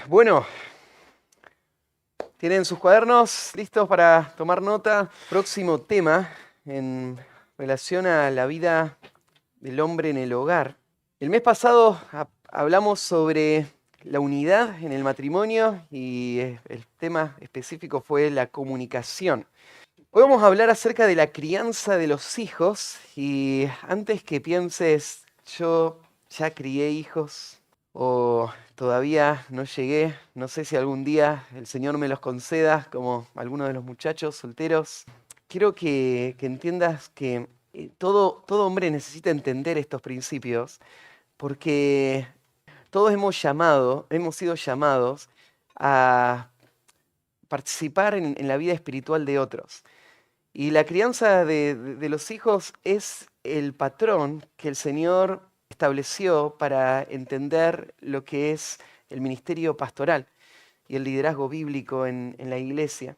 Bueno, ¿tienen sus cuadernos listos para tomar nota? Próximo tema en relación a la vida del hombre en el hogar. El mes pasado hablamos sobre la unidad en el matrimonio y el tema específico fue la comunicación. Hoy vamos a hablar acerca de la crianza de los hijos y antes que pienses, yo ya crié hijos o todavía no llegué, no sé si algún día el Señor me los conceda como algunos de los muchachos solteros, quiero que entiendas que todo hombre necesita entender estos principios porque todos hemos sido llamados a participar en la vida espiritual de otros. Y la crianza de los hijos es el patrón que el Señor estableció para entender lo que es el ministerio pastoral y el liderazgo bíblico en la iglesia.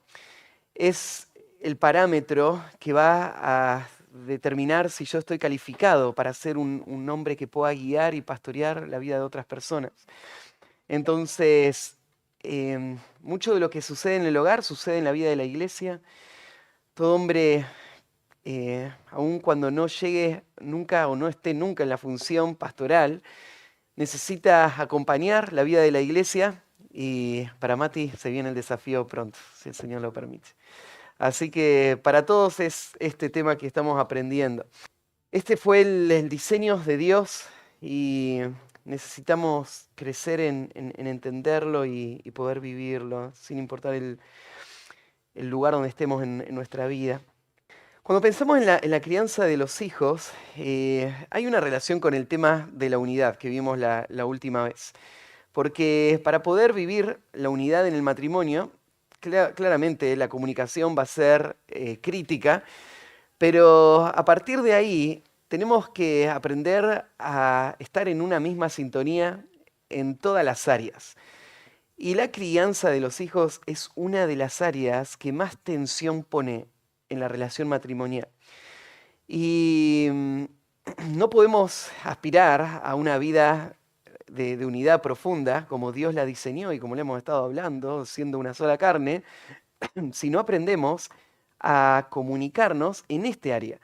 Es el parámetro que va a determinar si yo estoy calificado para ser un hombre que pueda guiar y pastorear la vida de otras personas. Entonces, mucho de lo que sucede en el hogar sucede en la vida de la iglesia. Todo hombre, aun cuando no llegue nunca o no esté nunca en la función pastoral, necesita acompañar la vida de la iglesia y para Mati se viene el desafío pronto, si el Señor lo permite. Así que para todos es este tema que estamos aprendiendo. Este fue el diseño de Dios y necesitamos crecer en entenderlo y poder vivirlo, sin importar el lugar donde estemos en nuestra vida. Cuando pensamos en la crianza de los hijos, hay una relación con el tema de la unidad que vimos la última vez. Porque para poder vivir la unidad en el matrimonio, claramente la comunicación va a ser crítica, pero a partir de ahí tenemos que aprender a estar en una misma sintonía en todas las áreas. Y la crianza de los hijos es una de las áreas que más tensión pone en la relación matrimonial. Y no podemos aspirar a una vida de unidad profunda, como Dios la diseñó y como le hemos estado hablando, siendo una sola carne, si no aprendemos a comunicarnos en este área.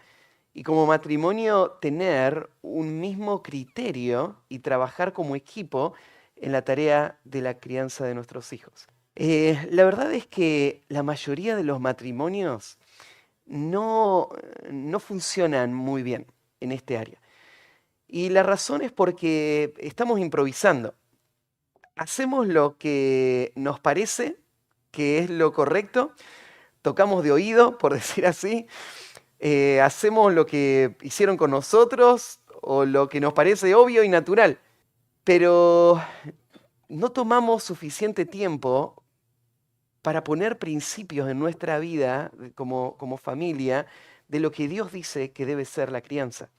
Y como matrimonio tener un mismo criterio y trabajar como equipo en la tarea de la crianza de nuestros hijos. La verdad es que la mayoría de los matrimonios no, no funcionan muy bien en este área. Y la razón es porque estamos improvisando. Hacemos lo que nos parece que es lo correcto, tocamos de oído, por decir así, hacemos lo que hicieron con nosotros o lo que nos parece obvio y natural, pero no tomamos suficiente tiempo para poner principios en nuestra vida como familia de lo que Dios dice que debe ser la crianza.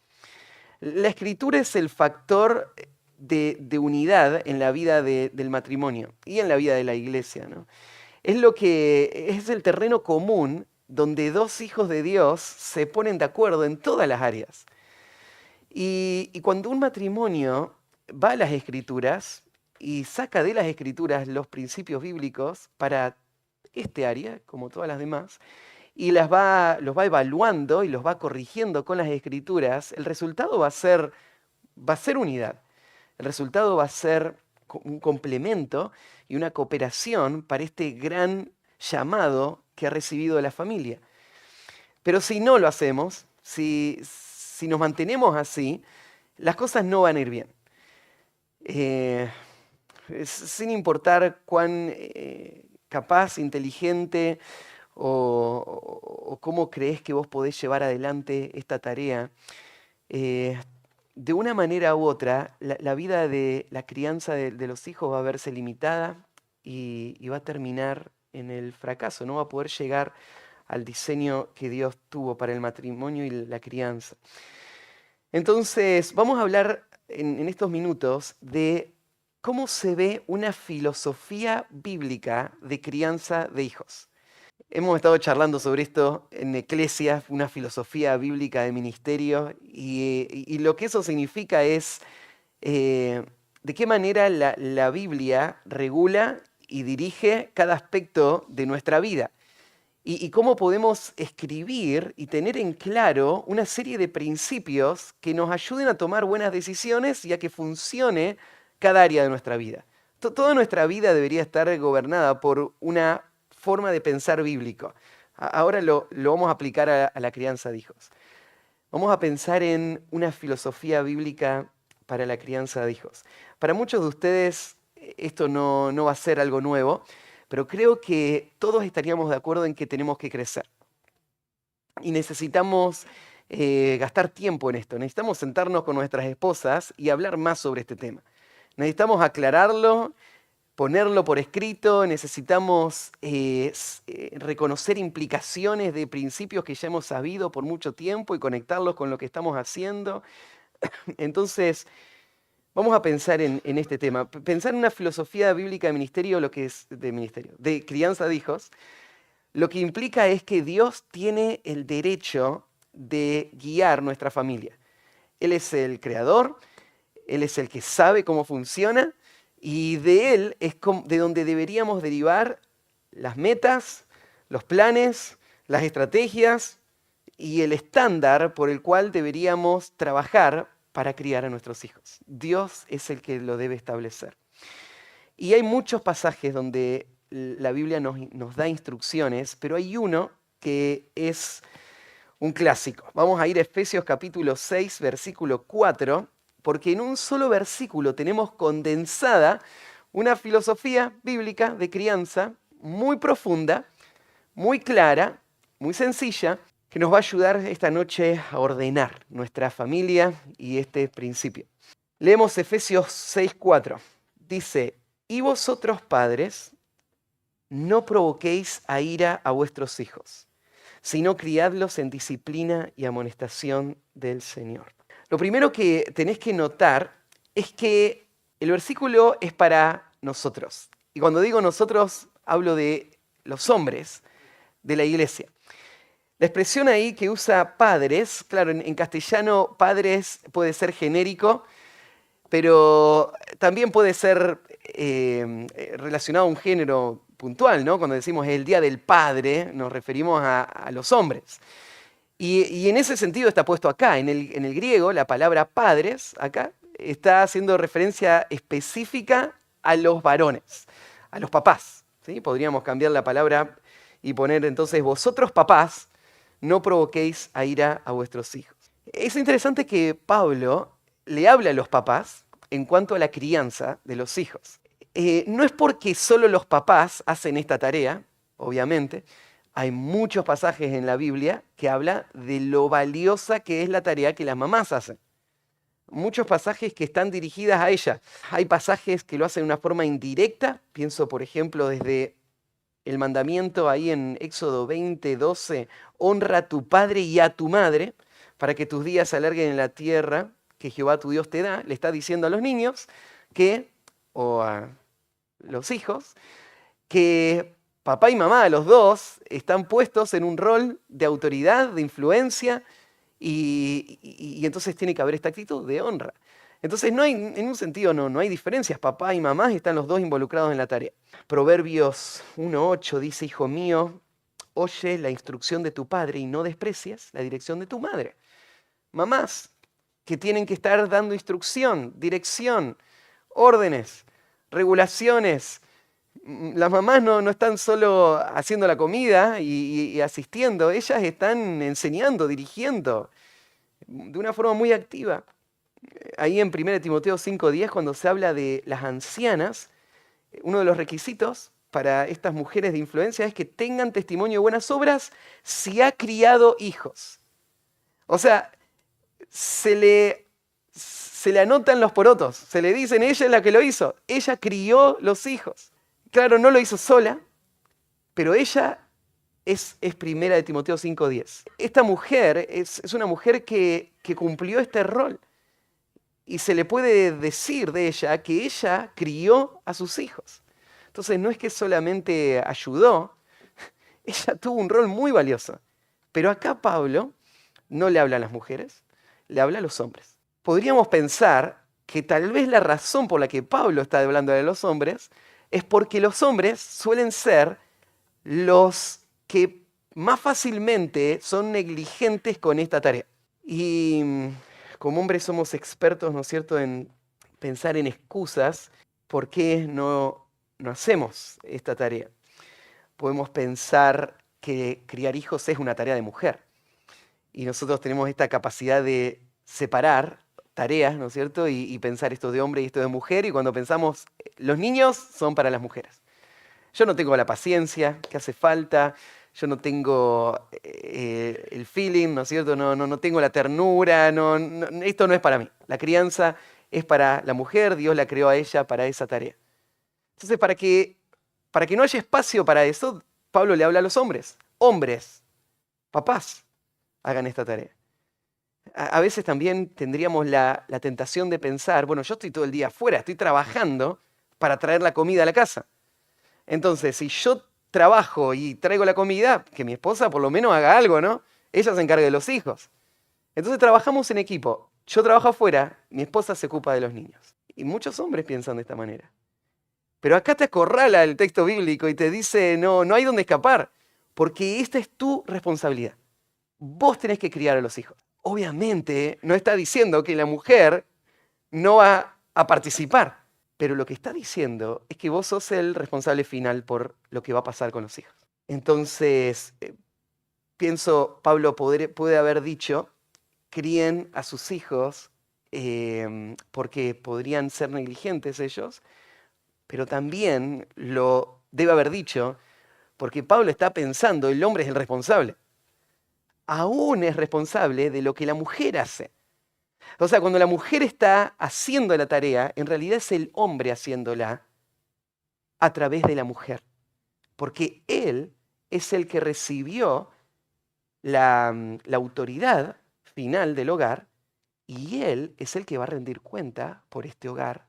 La escritura es el factor de unidad en la vida del matrimonio y en la vida de la iglesia, ¿no? Es lo que es el terreno común donde dos hijos de Dios se ponen de acuerdo en todas las áreas. Y cuando un matrimonio va a las escrituras y saca de las escrituras los principios bíblicos para este área, como todas las demás, y los va evaluando y los va corrigiendo con las escrituras, el resultado va a ser unidad. El resultado va a ser un complemento y una cooperación para este gran llamado que ha recibido la familia. Pero si no lo hacemos, si nos mantenemos así, las cosas no van a ir bien. Eh, Sin importar cuán capaz, inteligente o cómo crees que vos podés llevar adelante esta tarea, eh, de una manera u otra, la vida de la crianza de los hijos va a verse limitada y va a terminar en el fracaso, no va a poder llegar al diseño que Dios tuvo para el matrimonio y la crianza. Entonces, vamos a hablar en estos minutos de cómo se ve una filosofía bíblica de crianza de hijos. Hemos estado charlando sobre esto en Eclesia, una filosofía bíblica de ministerio, y lo que eso significa es de qué manera la Biblia regula y dirige cada aspecto de nuestra vida. Y cómo podemos escribir y tener en claro una serie de principios que nos ayuden a tomar buenas decisiones y a que funcione cada área de nuestra vida. Toda nuestra vida debería estar gobernada por una forma de pensar bíblico. Ahora lo vamos a aplicar a la crianza de hijos. Vamos a pensar en una filosofía bíblica para la crianza de hijos. Para muchos de ustedes esto no va a ser algo nuevo, pero creo que todos estaríamos de acuerdo en que tenemos que crecer. Y necesitamos gastar tiempo en esto. Necesitamos sentarnos con nuestras esposas y hablar más sobre este tema. Necesitamos aclararlo, ponerlo por escrito, necesitamos reconocer implicaciones de principios que ya hemos sabido por mucho tiempo y conectarlos con lo que estamos haciendo. Entonces, vamos a pensar en este tema. Pensar en una filosofía bíblica de ministerio, de crianza de hijos, lo que implica es que Dios tiene el derecho de guiar nuestra familia. Él es el creador, Él es el que sabe cómo funciona, y de Él es de donde deberíamos derivar las metas, los planes, las estrategias y el estándar por el cual deberíamos trabajar para criar a nuestros hijos. Dios es el que lo debe establecer. Y hay muchos pasajes donde la Biblia nos da instrucciones, pero hay uno que es un clásico. Vamos a ir a Efesios capítulo 6, versículo 4, porque en un solo versículo tenemos condensada una filosofía bíblica de crianza muy profunda, muy clara, muy sencilla, que nos va a ayudar esta noche a ordenar nuestra familia y este principio. Leemos Efesios 6:4. Dice, y vosotros padres, no provoquéis a ira a vuestros hijos, sino criadlos en disciplina y amonestación del Señor. Lo primero que tenés que notar es que el versículo es para nosotros. Y cuando digo nosotros, hablo de los hombres de la iglesia. La expresión ahí que usa padres, claro, en castellano padres puede ser genérico, pero también puede ser relacionado a un género puntual, ¿no? Cuando decimos el Día del Padre, nos referimos a los hombres. Y en ese sentido está puesto acá. En el griego, la palabra padres, acá, está haciendo referencia específica a los varones, a los papás. ¿Sí? Podríamos cambiar la palabra y poner entonces vosotros papás, no provoquéis a ira a vuestros hijos. Es interesante que Pablo le habla a los papás en cuanto a la crianza de los hijos. No es porque solo los papás hacen esta tarea, obviamente. Hay muchos pasajes en la Biblia que hablan de lo valiosa que es la tarea que las mamás hacen. Muchos pasajes que están dirigidas a ellas. Hay pasajes que lo hacen de una forma indirecta. Pienso, por ejemplo, desde el mandamiento ahí en Éxodo 20:12, honra a tu padre y a tu madre para que tus días se alarguen en la tierra que Jehová tu Dios te da. Le está diciendo a los niños o a los hijos, que papá y mamá, los dos, están puestos en un rol de autoridad, de influencia, y entonces tiene que haber esta actitud de honra. Entonces no hay, en un sentido no hay diferencias, papá y mamá están los dos involucrados en la tarea. Proverbios 1:8 dice, hijo mío, oye la instrucción de tu padre y no desprecies la dirección de tu madre. Mamás que tienen que estar dando instrucción, dirección, órdenes, regulaciones. Las mamás no están solo haciendo la comida y asistiendo, ellas están enseñando, dirigiendo de una forma muy activa. Ahí en 1 Timoteo 5:10, cuando se habla de las ancianas, uno de los requisitos para estas mujeres de influencia es que tengan testimonio de buenas obras si ha criado hijos. O sea, se le anotan los porotos, se le dicen, ella es la que lo hizo, ella crió los hijos. Claro, no lo hizo sola, pero ella es 1 Timoteo 5:10. Esta mujer es una mujer que cumplió este rol. Y se le puede decir de ella que ella crió a sus hijos. Entonces no es que solamente ayudó, ella tuvo un rol muy valioso. Pero acá Pablo no le habla a las mujeres, le habla a los hombres. Podríamos pensar que tal vez la razón por la que Pablo está hablando de los hombres es porque los hombres suelen ser los que más fácilmente son negligentes con esta tarea. Y como hombres somos expertos, ¿no es cierto?, en pensar en excusas por qué no hacemos esta tarea. Podemos pensar que criar hijos es una tarea de mujer. Y nosotros tenemos esta capacidad de separar tareas, ¿no es cierto? Y pensar esto de hombre y esto de mujer. Y cuando pensamos, los niños son para las mujeres. Yo no tengo la paciencia que hace falta, yo no tengo el feeling, ¿no es cierto? No tengo la ternura, esto no es para mí. La crianza es para la mujer, Dios la creó a ella para esa tarea. Entonces, para que no haya espacio para eso, Pablo le habla a los hombres. Hombres, papás, hagan esta tarea. A veces también tendríamos la tentación de pensar, bueno, yo estoy todo el día afuera, estoy trabajando para traer la comida a la casa. Entonces, si yo trabajo y traigo la comida, que mi esposa por lo menos haga algo, ¿no? Ella se encarga de los hijos. Entonces trabajamos en equipo. Yo trabajo afuera, mi esposa se ocupa de los niños. Y muchos hombres piensan de esta manera. Pero acá te acorrala el texto bíblico y te dice, no hay dónde escapar, porque esta es tu responsabilidad. Vos tenés que criar a los hijos. Obviamente no está diciendo que la mujer no va a participar, pero lo que está diciendo es que vos sos el responsable final por lo que va a pasar con los hijos. Entonces, pienso, Pablo puede haber dicho, críen a sus hijos porque podrían ser negligentes ellos, pero también lo debe haber dicho porque Pablo está pensando, el hombre es el responsable. Aún es responsable de lo que la mujer hace. O sea, cuando la mujer está haciendo la tarea, en realidad es el hombre haciéndola a través de la mujer. Porque él es el que recibió la autoridad final del hogar y él es el que va a rendir cuenta por este hogar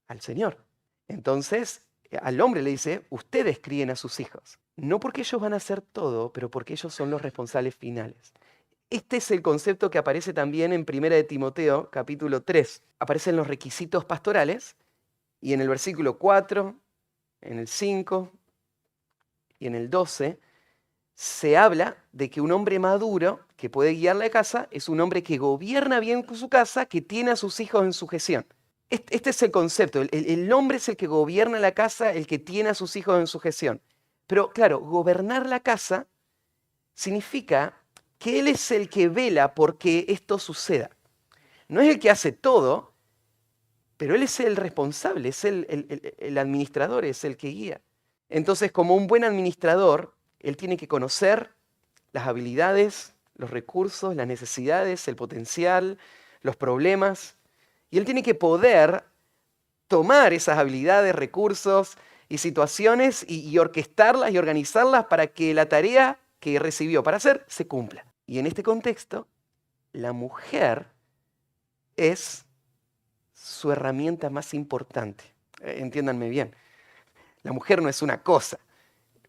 al Señor. Entonces, al hombre le dice, ustedes críen a sus hijos. No porque ellos van a hacer todo, pero porque ellos son los responsables finales. Este es el concepto que aparece también en 1 de Timoteo, capítulo 3. Aparecen los requisitos pastorales y en el versículo 4, en el 5 y en el 12 se habla de que un hombre maduro que puede guiar la casa es un hombre que gobierna bien su casa, que tiene a sus hijos en sujeción. Este es el concepto. El hombre es el que gobierna la casa, el que tiene a sus hijos en sujeción. Pero claro, gobernar la casa significa que él es el que vela por que esto suceda. No es el que hace todo, pero él es el responsable, es el administrador, es el que guía. Entonces, como un buen administrador, él tiene que conocer las habilidades, los recursos, las necesidades, el potencial, los problemas, y él tiene que poder tomar esas habilidades, recursos y situaciones y orquestarlas y organizarlas para que la tarea que recibió para hacer se cumpla. Y en este contexto, la mujer es su herramienta más importante. Entiéndanme bien, la mujer no es una cosa,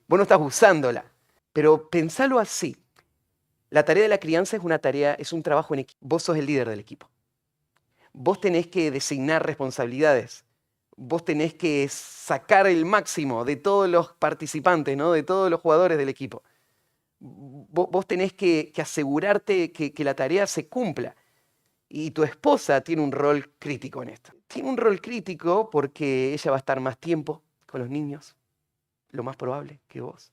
vos no estás usándola, pero pensalo así. La tarea de la crianza es una tarea, es un trabajo en equipo. Vos sos el líder del equipo. Vos tenés que designar responsabilidades. Vos tenés que sacar el máximo de todos los participantes, ¿no? De todos los jugadores del equipo. Vos tenés que asegurarte que la tarea se cumpla. Y tu esposa tiene un rol crítico en esto. Tiene un rol crítico porque ella va a estar más tiempo con los niños, lo más probable que vos.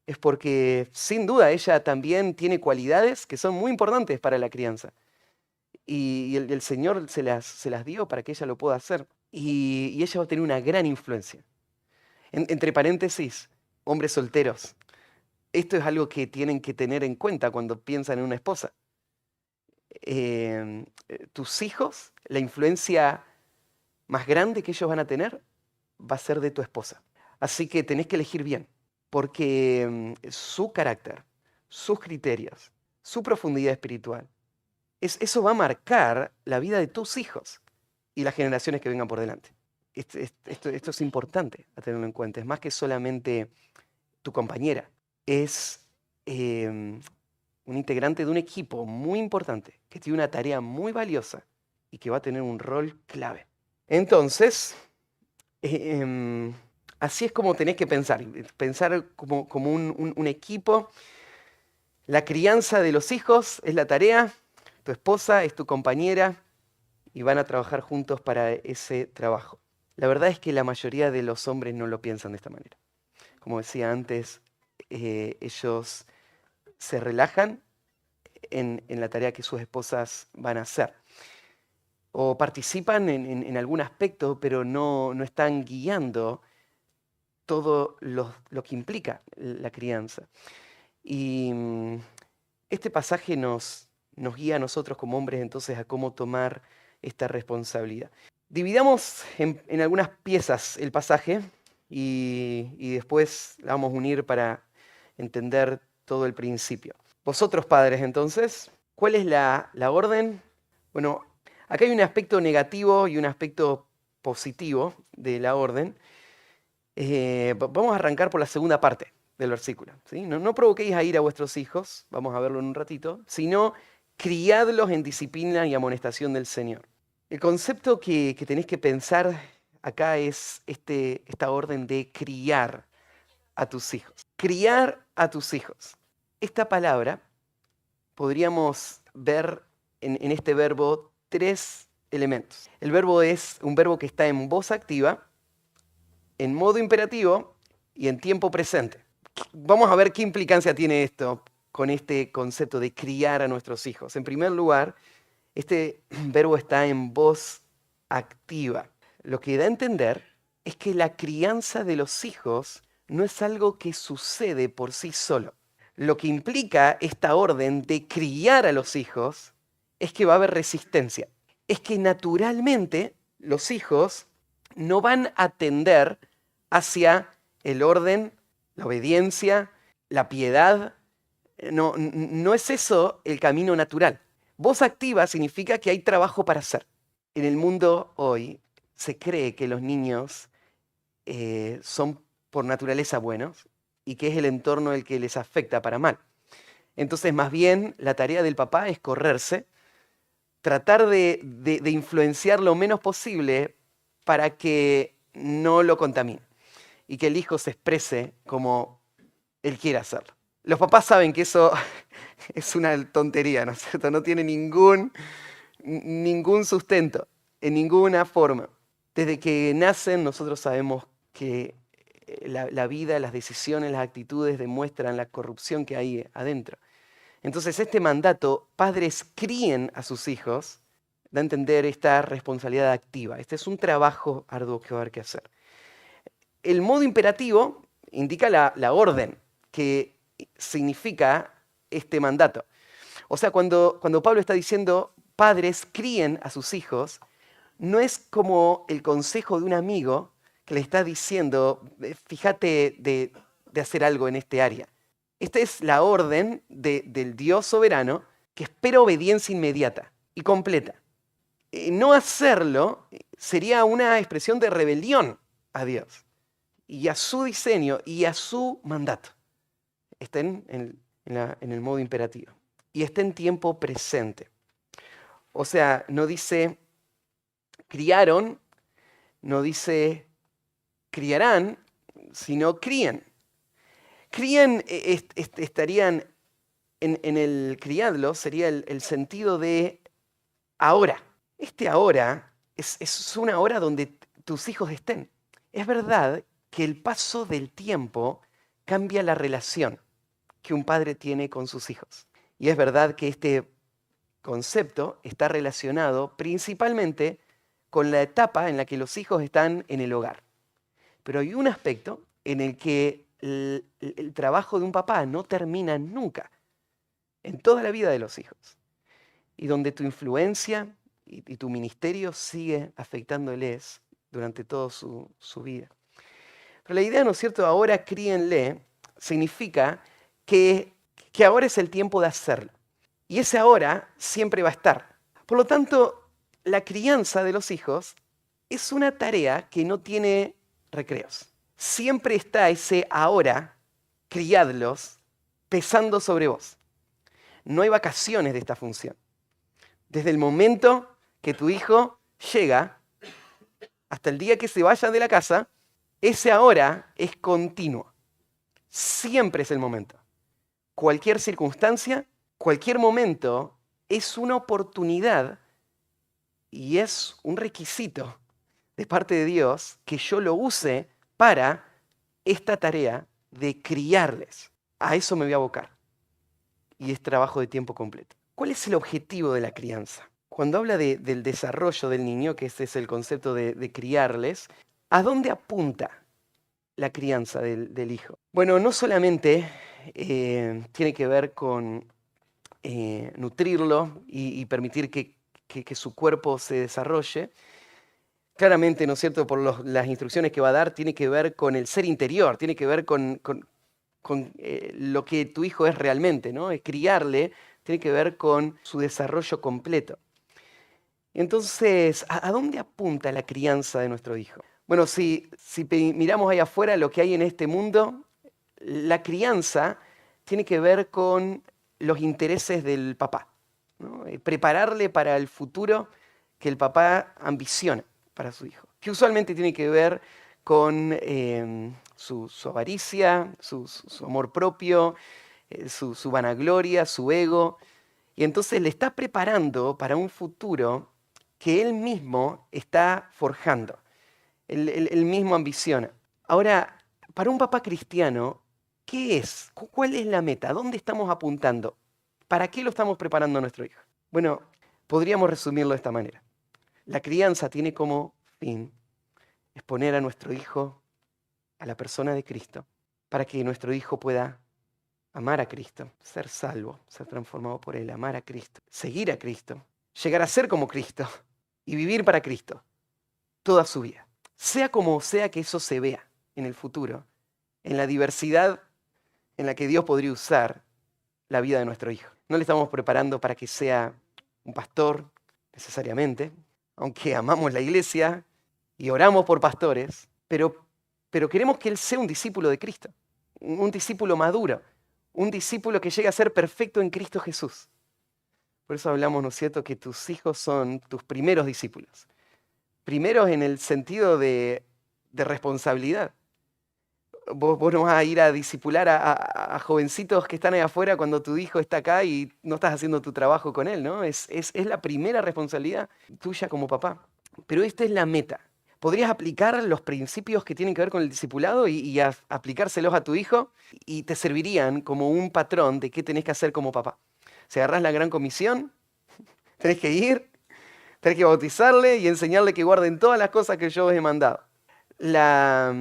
Es porque sin duda ella también tiene cualidades que son muy importantes para la crianza. Y el Señor se las dio para que ella lo pueda hacer. Y ella va a tener una gran influencia. Entre paréntesis, hombres solteros. Esto es algo que tienen que tener en cuenta cuando piensan en una esposa. Tus hijos, la influencia más grande que ellos van a tener va a ser de tu esposa. Así que tenés que elegir bien, porque su carácter, sus criterios, su profundidad espiritual, eso va a marcar la vida de tus hijos y las generaciones que vengan por delante. Esto es importante a tenerlo en cuenta. Es más que solamente tu compañera. Es un integrante de un equipo muy importante que tiene una tarea muy valiosa y que va a tener un rol clave. Entonces, así es como tenés que pensar como un equipo. La crianza de los hijos es la tarea, tu esposa es tu compañera y van a trabajar juntos para ese trabajo. La verdad es que la mayoría de los hombres no lo piensan de esta manera. Como decía antes, ellos se relajan en la tarea que sus esposas van a hacer. O participan en algún aspecto, pero no están guiando todo lo que implica la crianza. Y este pasaje nos guía a nosotros como hombres entonces a cómo tomar esta responsabilidad. Dividamos en algunas piezas el pasaje y después la vamos a unir para entender todo el principio. Vosotros padres entonces, ¿cuál es la orden? Bueno, acá hay un aspecto negativo y un aspecto positivo de la orden. Vamos a arrancar por la segunda parte del versículo. ¿Sí? No provoquéis a ir a vuestros hijos, vamos a verlo en un ratito, sino criadlos en disciplina y amonestación del Señor. El concepto que tenéis que pensar acá es esta orden de criar a tus hijos. Criar a tus hijos. Esta palabra podríamos ver en este verbo 3 elementos. El verbo es un verbo que está en voz activa, en modo imperativo y en tiempo presente. Vamos a ver qué implicancia tiene esto con este concepto de criar a nuestros hijos. En primer lugar, este verbo está en voz activa. Lo que da a entender es que la crianza de los hijos no es algo que sucede por sí solo. Lo que implica esta orden de criar a los hijos es que va a haber resistencia. Es que naturalmente los hijos no van a tender hacia el orden, la obediencia, la piedad. No es eso el camino natural. Voz activa significa que hay trabajo para hacer. En el mundo hoy se cree que los niños son por naturaleza buenos y que es el entorno el que les afecta para mal. Entonces, más bien, la tarea del papá es correrse, tratar de influenciar lo menos posible para que no lo contamine y que el hijo se exprese como él quiere hacerlo. Los papás saben que eso es una tontería, ¿no es cierto? No tiene ningún sustento, en ninguna forma. Desde que nacen nosotros sabemos que la vida, las decisiones, las actitudes demuestran la corrupción que hay adentro. Entonces este mandato, padres críen a sus hijos, da a entender esta responsabilidad activa. Este es un trabajo arduo que va a haber que hacer. El modo imperativo indica la orden que significa este mandato. O sea, cuando Pablo está diciendo padres críen a sus hijos, no es como el consejo de un amigo que le está diciendo, fíjate de hacer algo en este área. Esta es la orden del Dios soberano que espera obediencia inmediata y completa. No hacerlo sería una expresión de rebelión a Dios y a su diseño y a su mandato. Estén en el modo imperativo. Y está en tiempo presente. O sea, no dice criaron, no dice criarán, sino crían. Crían estarían en el criadlo, sería el sentido de ahora. Este ahora es una hora donde tus hijos estén. Es verdad que el paso del tiempo cambia la relación que un padre tiene con sus hijos. Y es verdad que este concepto está relacionado principalmente con la etapa en la que los hijos están en el hogar. Pero hay un aspecto en el que el trabajo de un papá no termina nunca, en toda la vida de los hijos, y donde tu influencia y tu ministerio sigue afectándoles durante toda su vida. Pero la idea, ¿no es cierto?, ahora críenle, significa que ahora es el tiempo de hacerlo. Y ese ahora siempre va a estar. Por lo tanto, la crianza de los hijos es una tarea que no tiene recreos. Siempre está ese ahora, criadlos, pesando sobre vos. No hay vacaciones de esta función. Desde el momento que tu hijo llega hasta el día que se vayan de la casa, ese ahora es continuo. Siempre es el momento. Cualquier circunstancia, cualquier momento es una oportunidad y es un requisito de parte de Dios que yo lo use para esta tarea de criarles. A eso me voy a abocar. Y es trabajo de tiempo completo. ¿Cuál es el objetivo de la crianza? Cuando habla del desarrollo del niño, que ese es el concepto de criarles, ¿a dónde apunta la crianza del hijo? Bueno, no solamente tiene que ver con nutrirlo y permitir que su cuerpo se desarrolle. Claramente, ¿no es cierto?, por las instrucciones que va a dar, tiene que ver con el ser interior, tiene que ver con lo que tu hijo es realmente, ¿no? Es criarle, tiene que ver con su desarrollo completo. Entonces, ¿a dónde apunta la crianza de nuestro hijo? Bueno, si miramos ahí afuera lo que hay en este mundo, la crianza tiene que ver con los intereses del papá, ¿no? Prepararle para el futuro que el papá ambiciona para su hijo, que usualmente tiene que ver con su avaricia, su amor propio, su vanagloria, su ego. Y entonces le está preparando para un futuro que él mismo está forjando, él mismo ambiciona. Ahora, para un papá cristiano, ¿qué es? ¿Cuál es la meta? ¿Dónde estamos apuntando? ¿Para qué lo estamos preparando a nuestro hijo? Bueno, podríamos resumirlo de esta manera. La crianza tiene como fin exponer a nuestro hijo a la persona de Cristo, para que nuestro hijo pueda amar a Cristo, ser salvo, ser transformado por Él, amar a Cristo, seguir a Cristo, llegar a ser como Cristo y vivir para Cristo toda su vida. Sea como sea que eso se vea en el futuro, en la diversidad en la que Dios podría usar la vida de nuestro hijo. No le estamos preparando para que sea un pastor necesariamente, aunque amamos la iglesia y oramos por pastores, pero queremos que él sea un discípulo de Cristo, un discípulo maduro, un discípulo que llegue a ser perfecto en Cristo Jesús. Por eso hablamos, ¿no es cierto?, que tus hijos son tus primeros discípulos. Primeros en el sentido de responsabilidad. Vos no vas a ir a discipular a jovencitos que están ahí afuera cuando tu hijo está acá y no estás haciendo tu trabajo con él, ¿no? Es la primera responsabilidad tuya como papá. Pero esta es la meta. Podrías aplicar los principios que tienen que ver con el discipulado y aplicárselos a tu hijo y te servirían como un patrón de qué tenés que hacer como papá. Si agarrás la gran comisión, tenés que ir, tenés que bautizarle y enseñarle que guarden todas las cosas que yo os he mandado. La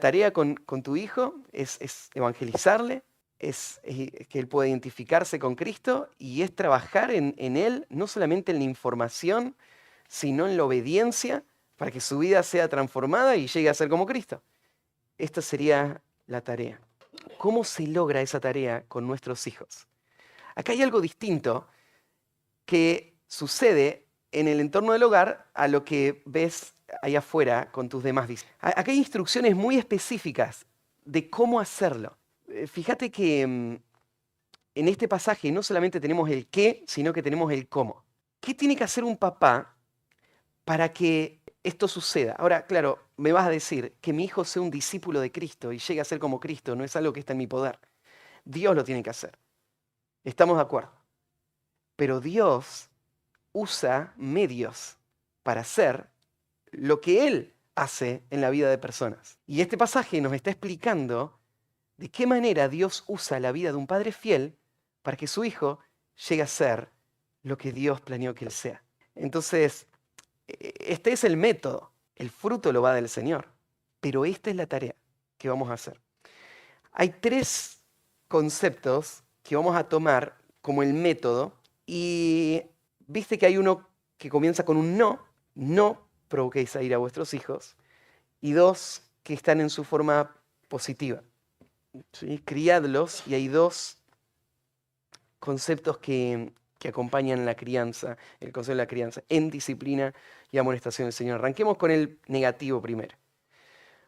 tarea con tu hijo es evangelizarle, es que él pueda identificarse con Cristo y es trabajar en él, no solamente en la información, sino en la obediencia para que su vida sea transformada y llegue a ser como Cristo. Esta sería la tarea. ¿Cómo se logra esa tarea con nuestros hijos? Acá hay algo distinto que sucede en el entorno del hogar a lo que ves ahí afuera con tus demás discípulos. Acá hay instrucciones muy específicas de cómo hacerlo. Fíjate que en este pasaje no solamente tenemos el qué, sino que tenemos el cómo. ¿Qué tiene que hacer un papá para que esto suceda? Ahora, claro, me vas a decir que mi hijo sea un discípulo de Cristo y llegue a ser como Cristo no es algo que está en mi poder. Dios lo tiene que hacer. Estamos de acuerdo. Pero Dios usa medios para hacer lo que Él hace en la vida de personas. Y este pasaje nos está explicando de qué manera Dios usa la vida de un padre fiel para que su hijo llegue a ser lo que Dios planeó que él sea. Entonces, este es el método. El fruto lo va del Señor. Pero esta es la tarea que vamos a hacer. Hay 3 conceptos que vamos a tomar como el método y viste que hay uno que comienza con un no provoquéis a ir a vuestros hijos, y 2 que están en su forma positiva. ¿Sí? Criadlos, y hay 2 conceptos que acompañan la crianza, el concepto de la crianza, en disciplina y amonestación del Señor. Arranquemos con el negativo primero.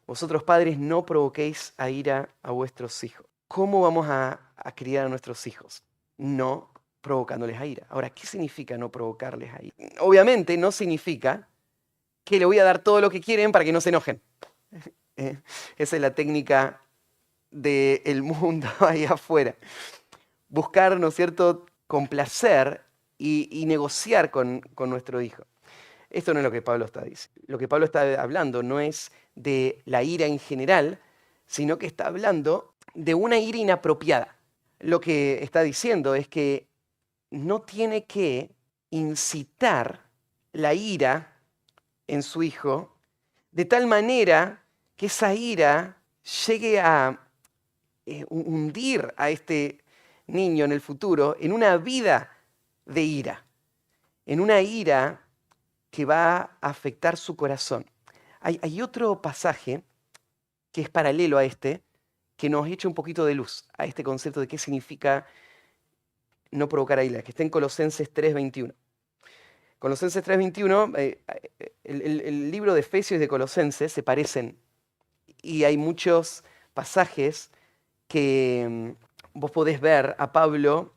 Vosotros padres no provoquéis a ira a vuestros hijos. ¿Cómo vamos a criar a nuestros hijos? No provocándoles a ira. Ahora, ¿qué significa no provocarles a ira? Obviamente no significa que le voy a dar todo lo que quieren para que no se enojen. Esa es la técnica del mundo ahí afuera. Buscar, ¿no es cierto?, complacer y negociar con nuestro hijo. Esto no es lo que Pablo está diciendo. Lo que Pablo está hablando no es de la ira en general, sino que está hablando de una ira inapropiada. Lo que está diciendo es que no tiene que incitar la ira en su hijo de tal manera que esa ira llegue a hundir a este niño en el futuro en una vida de ira, en una ira que va a afectar su corazón. Hay otro pasaje que es paralelo a este, que nos echa un poquito de luz a este concepto de qué significa no provocar a ira, que está en Colosenses 3:21. Colosenses 3:21, el libro de Efesios y de Colosenses se parecen y hay muchos pasajes que vos podés ver a Pablo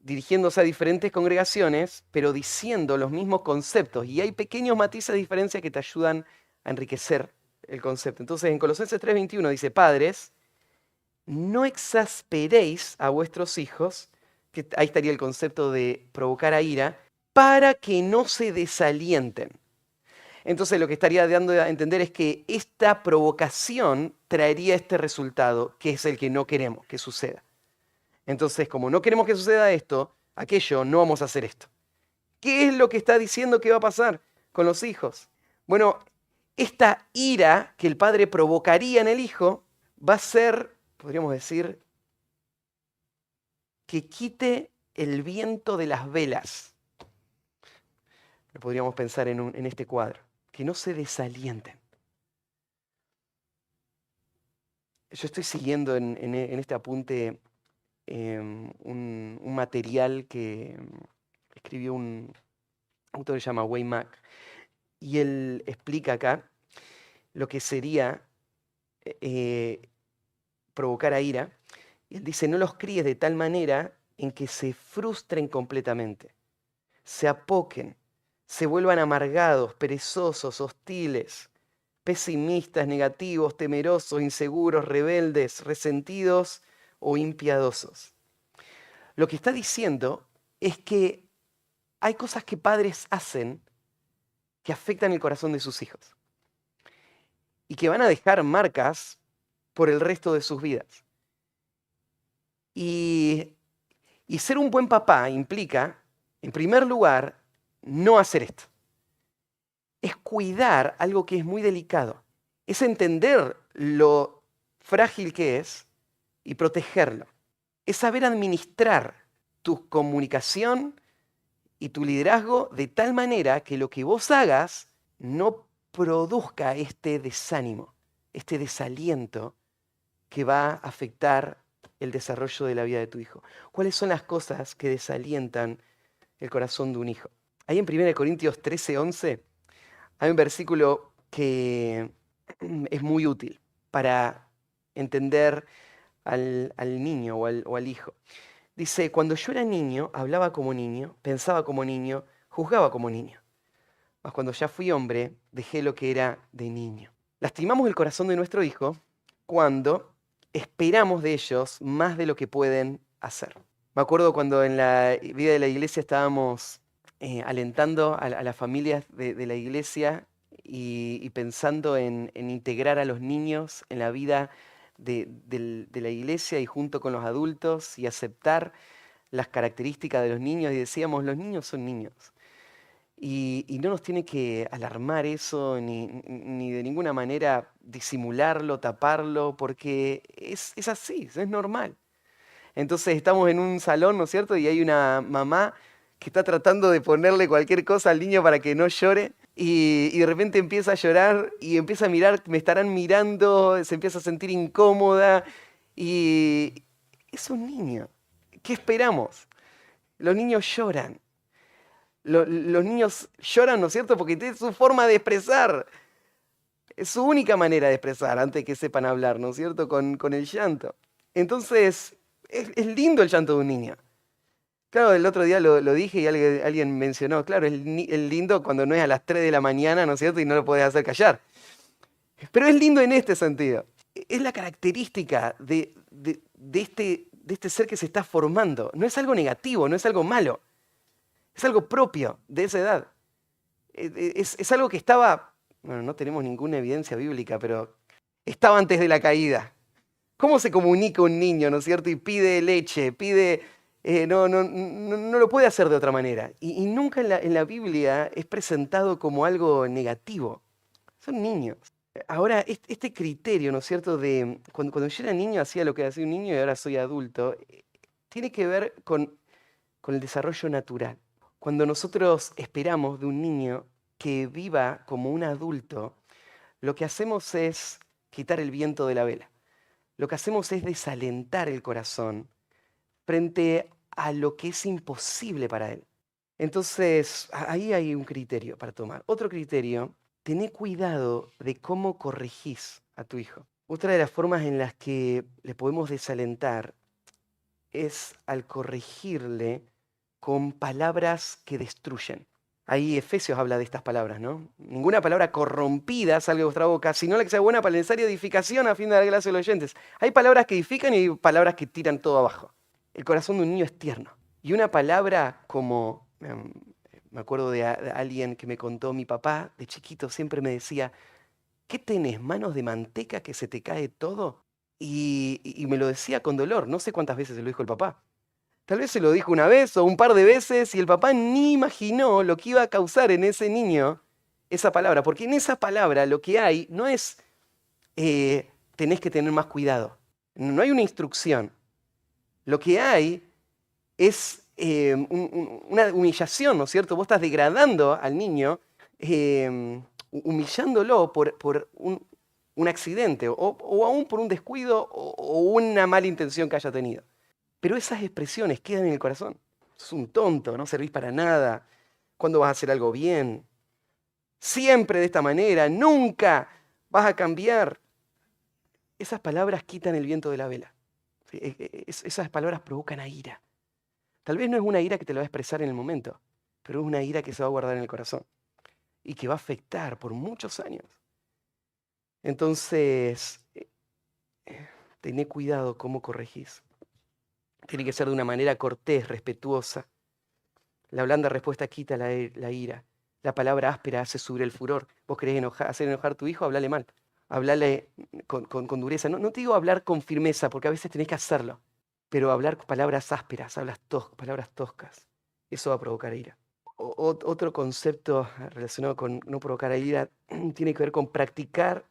dirigiéndose a diferentes congregaciones, pero diciendo los mismos conceptos. Y hay pequeños matices de diferencia que te ayudan a enriquecer el concepto. Entonces, en Colosenses 3:21 dice, padres, no exasperéis a vuestros hijos, que ahí estaría el concepto de provocar a ira, para que no se desalienten. Entonces lo que estaría dando a entender es que esta provocación traería este resultado, que es el que no queremos que suceda. Entonces, como no queremos que suceda esto, aquello, no vamos a hacer esto. ¿Qué es lo que está diciendo que va a pasar con los hijos? Bueno, esta ira que el padre provocaría en el hijo va a ser, podríamos decir, que quite el viento de las velas. Lo podríamos pensar en este cuadro. Que no se desalienten. Yo estoy siguiendo en este apunte un material que escribió un autor que se llama Wayne Mack, y él explica acá lo que sería provocar a ira. Y él dice, no los críes de tal manera en que se frustren completamente, se apoquen, se vuelvan amargados, perezosos, hostiles, pesimistas, negativos, temerosos, inseguros, rebeldes, resentidos o impiadosos. Lo que está diciendo es que hay cosas que padres hacen que afectan el corazón de sus hijos y que van a dejar marcas por el resto de sus vidas. Y ser un buen papá implica, en primer lugar, no hacer esto. Es cuidar algo que es muy delicado. Es entender lo frágil que es y protegerlo. Es saber administrar tu comunicación y tu liderazgo de tal manera que lo que vos hagas no produzca este desánimo, este desaliento que va a afectar el desarrollo de la vida de tu hijo. ¿Cuáles son las cosas que desalientan el corazón de un hijo? Ahí en 1 Corintios 13:11 hay un versículo que es muy útil para entender al niño o al hijo. Dice, cuando yo era niño, hablaba como niño, pensaba como niño, juzgaba como niño. Mas cuando ya fui hombre, dejé lo que era de niño. Lastimamos el corazón de nuestro hijo cuando esperamos de ellos más de lo que pueden hacer. Me acuerdo cuando en la vida de la iglesia estábamos alentando a las familias de la iglesia y pensando en integrar a los niños en la vida de la iglesia y junto con los adultos y aceptar las características de los niños, y decíamos, los niños son niños. Y no nos tiene que alarmar eso, ni de ninguna manera disimularlo, taparlo, porque es así, es normal. Entonces estamos en un salón, ¿no es cierto? Y hay una mamá que está tratando de ponerle cualquier cosa al niño para que no llore. Y de repente empieza a llorar y empieza a mirar, me estarán mirando, se empieza a sentir incómoda. Y es un niño. ¿Qué esperamos? Los niños lloran. Los niños lloran, ¿no es cierto? Porque es su forma de expresar. Es su única manera de expresar antes que sepan hablar, ¿no es cierto? Con el llanto. Entonces, es lindo el llanto de un niño. Claro, el otro día lo dije y alguien mencionó, claro, es lindo cuando no es a las 3 de la mañana, ¿no es cierto? Y no lo podés hacer callar. Pero es lindo en este sentido. Es la característica de este ser que se está formando. No es algo negativo, no es algo malo. Es algo propio de esa edad. Es algo que estaba, bueno, no tenemos ninguna evidencia bíblica, pero estaba antes de la caída. ¿Cómo se comunica un niño, ¿no es cierto? Y pide leche, no lo puede hacer de otra manera. Y nunca en la Biblia es presentado como algo negativo. Son niños. Ahora, este criterio, ¿no es cierto? De cuando yo era niño hacía lo que hacía un niño y ahora soy adulto, tiene que ver con el desarrollo natural. Cuando nosotros esperamos de un niño que viva como un adulto, lo que hacemos es quitar el viento de la vela. Lo que hacemos es desalentar el corazón frente a lo que es imposible para él. Entonces, ahí hay un criterio para tomar. Otro criterio, tené cuidado de cómo corregís a tu hijo. Otra de las formas en las que le podemos desalentar es al corregirle con palabras que destruyen. Ahí Efesios habla de estas palabras, ¿no? Ninguna palabra corrompida salga de vuestra boca, sino la que sea buena para la necesaria edificación a fin de dar gracia a los oyentes. Hay palabras que edifican y hay palabras que tiran todo abajo. El corazón de un niño es tierno. Y una palabra como, me acuerdo de alguien que me contó, mi papá de chiquito siempre me decía, ¿qué tenés, manos de manteca que se te cae todo? Y me lo decía con dolor, no sé cuántas veces se lo dijo el papá. Tal vez se lo dijo una vez o un par de veces y el papá ni imaginó lo que iba a causar en ese niño esa palabra, porque en esa palabra lo que hay no es tenés que tener más cuidado, no hay una instrucción, lo que hay es una humillación, ¿no es cierto? Vos estás degradando al niño, humillándolo por un accidente o aún por un descuido o una mala intención que haya tenido. Pero esas expresiones quedan en el corazón. Sos un tonto, no servís para nada. ¿Cuándo vas a hacer algo bien? Siempre de esta manera, nunca vas a cambiar. Esas palabras quitan el viento de la vela. ¿Sí? Esas palabras provocan a ira. Tal vez no es una ira que te lo va a expresar en el momento, pero es una ira que se va a guardar en el corazón y que va a afectar por muchos años. Entonces, tené cuidado cómo corregís. Tiene que ser de una manera cortés, respetuosa. La blanda respuesta quita la ira. La palabra áspera hace subir el furor. Vos querés hacer enojar a tu hijo, hablale mal. Hablale con dureza. No te digo hablar con firmeza, porque a veces tenés que hacerlo. Pero hablar con palabras ásperas, palabras toscas. Eso va a provocar ira. Otro concepto relacionado con no provocar ira tiene que ver con practica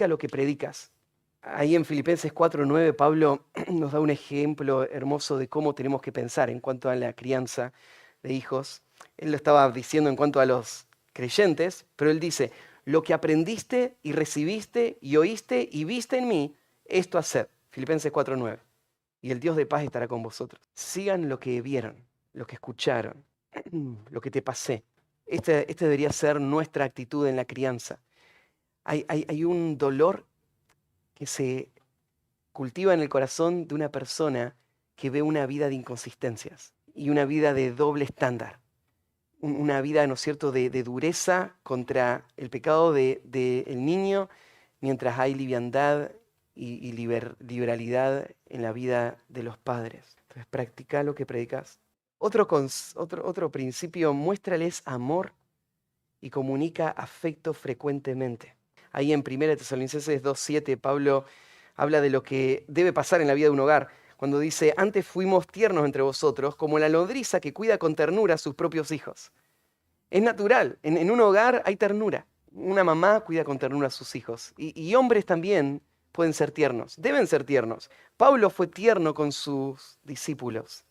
lo que predicas. Ahí en Filipenses 4:9 Pablo nos da un ejemplo hermoso de cómo tenemos que pensar en cuanto a la crianza de hijos. Él lo estaba diciendo en cuanto a los creyentes, pero él dice, lo que aprendiste y recibiste y oíste y viste en mí, esto haced. Filipenses 4:9. Y el Dios de paz estará con vosotros. Sigan lo que vieron, lo que escucharon, lo que te pasé. Este debería ser nuestra actitud en la crianza. Hay un dolor que se cultiva en el corazón de una persona que ve una vida de inconsistencias y una vida de doble estándar. Una vida, ¿no es cierto?, de dureza contra el pecado del niño, mientras hay liviandad y liberalidad en la vida de los padres. Entonces, practica lo que predicas. Otro principio, muéstrales amor y comunica afecto frecuentemente. Ahí en 1 Tesalonicenses 2:7, Pablo habla de lo que debe pasar en la vida de un hogar, cuando dice, antes fuimos tiernos entre vosotros, como la nodriza que cuida con ternura a sus propios hijos. Es natural, en un hogar hay ternura. Una mamá cuida con ternura a sus hijos. Y hombres también pueden ser tiernos, deben ser tiernos. Pablo fue tierno con sus discípulos.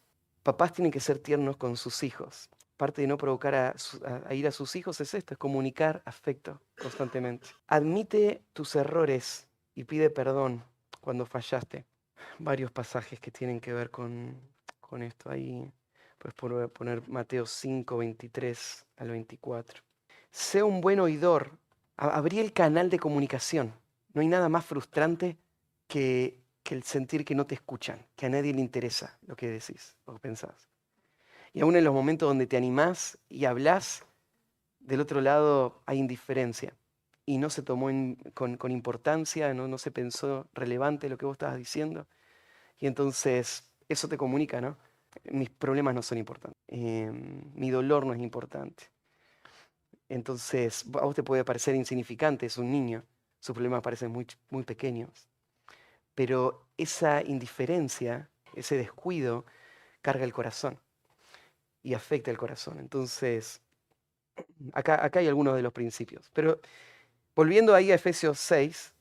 Papás tienen que ser tiernos con sus hijos. Parte de no provocar a ir a sus hijos es esto, es comunicar afecto constantemente. Admite tus errores y pide perdón cuando fallaste. Varios pasajes que tienen que ver con esto. Ahí puedes poner Mateo 5, 23 al 24. Sé un buen oidor. Abrí el canal de comunicación. No hay nada más frustrante que el sentir que no te escuchan, que a nadie le interesa lo que decís o pensás. Y aún en los momentos donde te animás y hablás, del otro lado hay indiferencia. Y no se tomó con importancia, no se pensó relevante lo que vos estabas diciendo. Y entonces eso te comunica, ¿no? Mis problemas no son importantes. Mi dolor no es importante. Entonces a vos te puede parecer insignificante, es un niño. Sus problemas parecen muy pequeños. Pero esa indiferencia, ese descuido, carga el corazón y afecta el corazón. Entonces, acá hay algunos de los principios. Pero volviendo ahí a Efesios 6,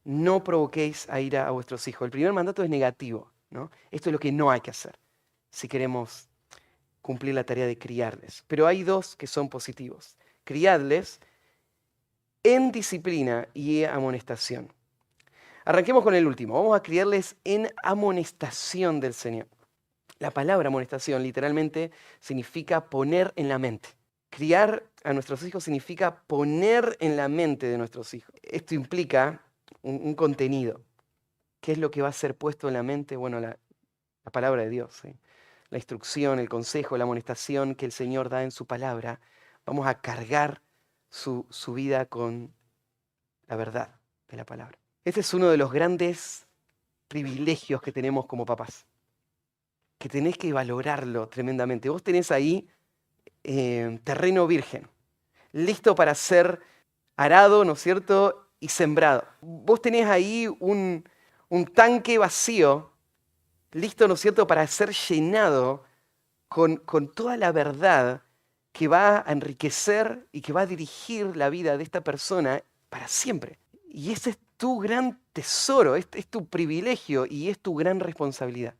no provoquéis a ira a vuestros hijos. El primer mandato es negativo, ¿no? Esto es lo que no hay que hacer si queremos cumplir la tarea de criarles. Pero hay dos que son positivos. Criadles en disciplina y amonestación. Arranquemos con el último. Vamos a criarles en amonestación del Señor. La palabra amonestación literalmente significa poner en la mente. Criar a nuestros hijos significa poner en la mente de nuestros hijos. Esto implica un contenido. ¿Qué es lo que va a ser puesto en la mente? Bueno, la palabra de Dios, ¿sí? La instrucción, el consejo, la amonestación que el Señor da en su palabra. Vamos a cargar su vida con la verdad de la palabra. Este es uno de los grandes privilegios que tenemos como papás, que tenés que valorarlo tremendamente. Vos tenés ahí terreno virgen, listo para ser arado, ¿no es cierto?, y sembrado. Vos tenés ahí un tanque vacío, listo, ¿no es cierto?, para ser llenado con toda la verdad que va a enriquecer y que va a dirigir la vida de esta persona para siempre. Y ese es tu gran tesoro, es tu privilegio y es tu gran responsabilidad.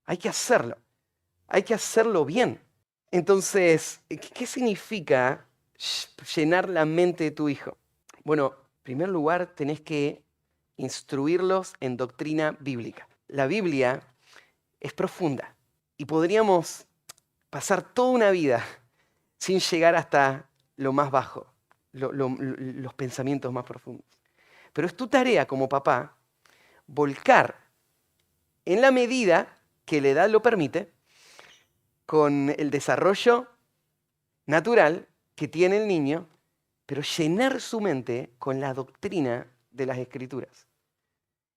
Hay que hacerlo bien. Entonces, ¿qué significa llenar la mente de tu hijo? Bueno, en primer lugar, tenés que instruirlos en doctrina bíblica. La Biblia es profunda y podríamos pasar toda una vida sin llegar hasta lo más bajo, los pensamientos más profundos. Pero es tu tarea como papá volcar en la medida que la edad lo permite, con el desarrollo natural que tiene el niño, pero llenar su mente con la doctrina de las Escrituras.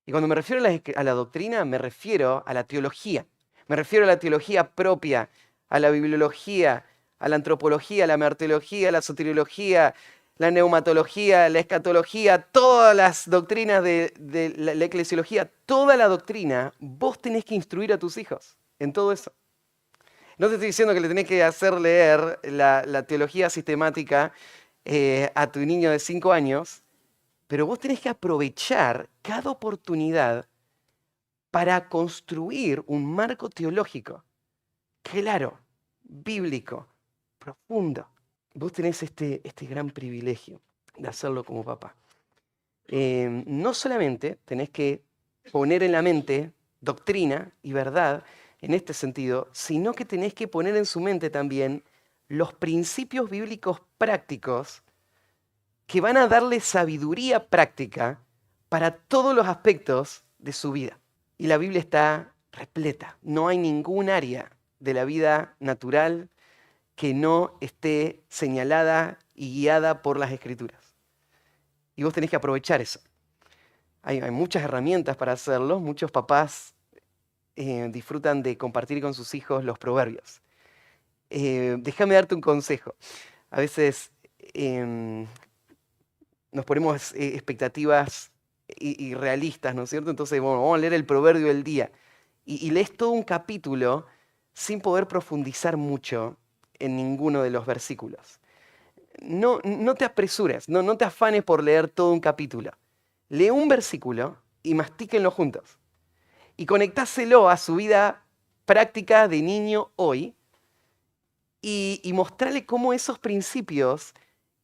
Y cuando me refiero a la doctrina, me refiero a la teología. Me refiero a la teología propia, a la bibliología, a la antropología, a la martología, a la soteriología, la neumatología, la escatología, todas las doctrinas de la eclesiología, toda la doctrina, vos tenés que instruir a tus hijos en todo eso. No te estoy diciendo que le tenés que hacer leer la teología sistemática a tu niño de 5 años, pero vos tenés que aprovechar cada oportunidad para construir un marco teológico claro, bíblico, profundo. Vos tenés este gran privilegio de hacerlo como papá. No solamente tenés que poner en la mente doctrina y verdad en este sentido, sino que tenés que poner en su mente también los principios bíblicos prácticos que van a darle sabiduría práctica para todos los aspectos de su vida. Y la Biblia está repleta. No hay ningún área de la vida natural que no esté señalada y guiada por las Escrituras. Y vos tenés que aprovechar eso. Hay muchas herramientas para hacerlo. Muchos papás disfrutan de compartir con sus hijos los proverbios. Déjame darte un consejo. A veces nos ponemos expectativas irrealistas, ¿no es cierto? Entonces, bueno, vamos a leer el proverbio del día. Y lees todo un capítulo sin poder profundizar mucho en ninguno de los versículos. No te apresures, no te afanes por leer todo un capítulo. Lee un versículo y mastíquenlo juntos. Y conectáselo a su vida práctica de niño hoy y mostrarle cómo esos principios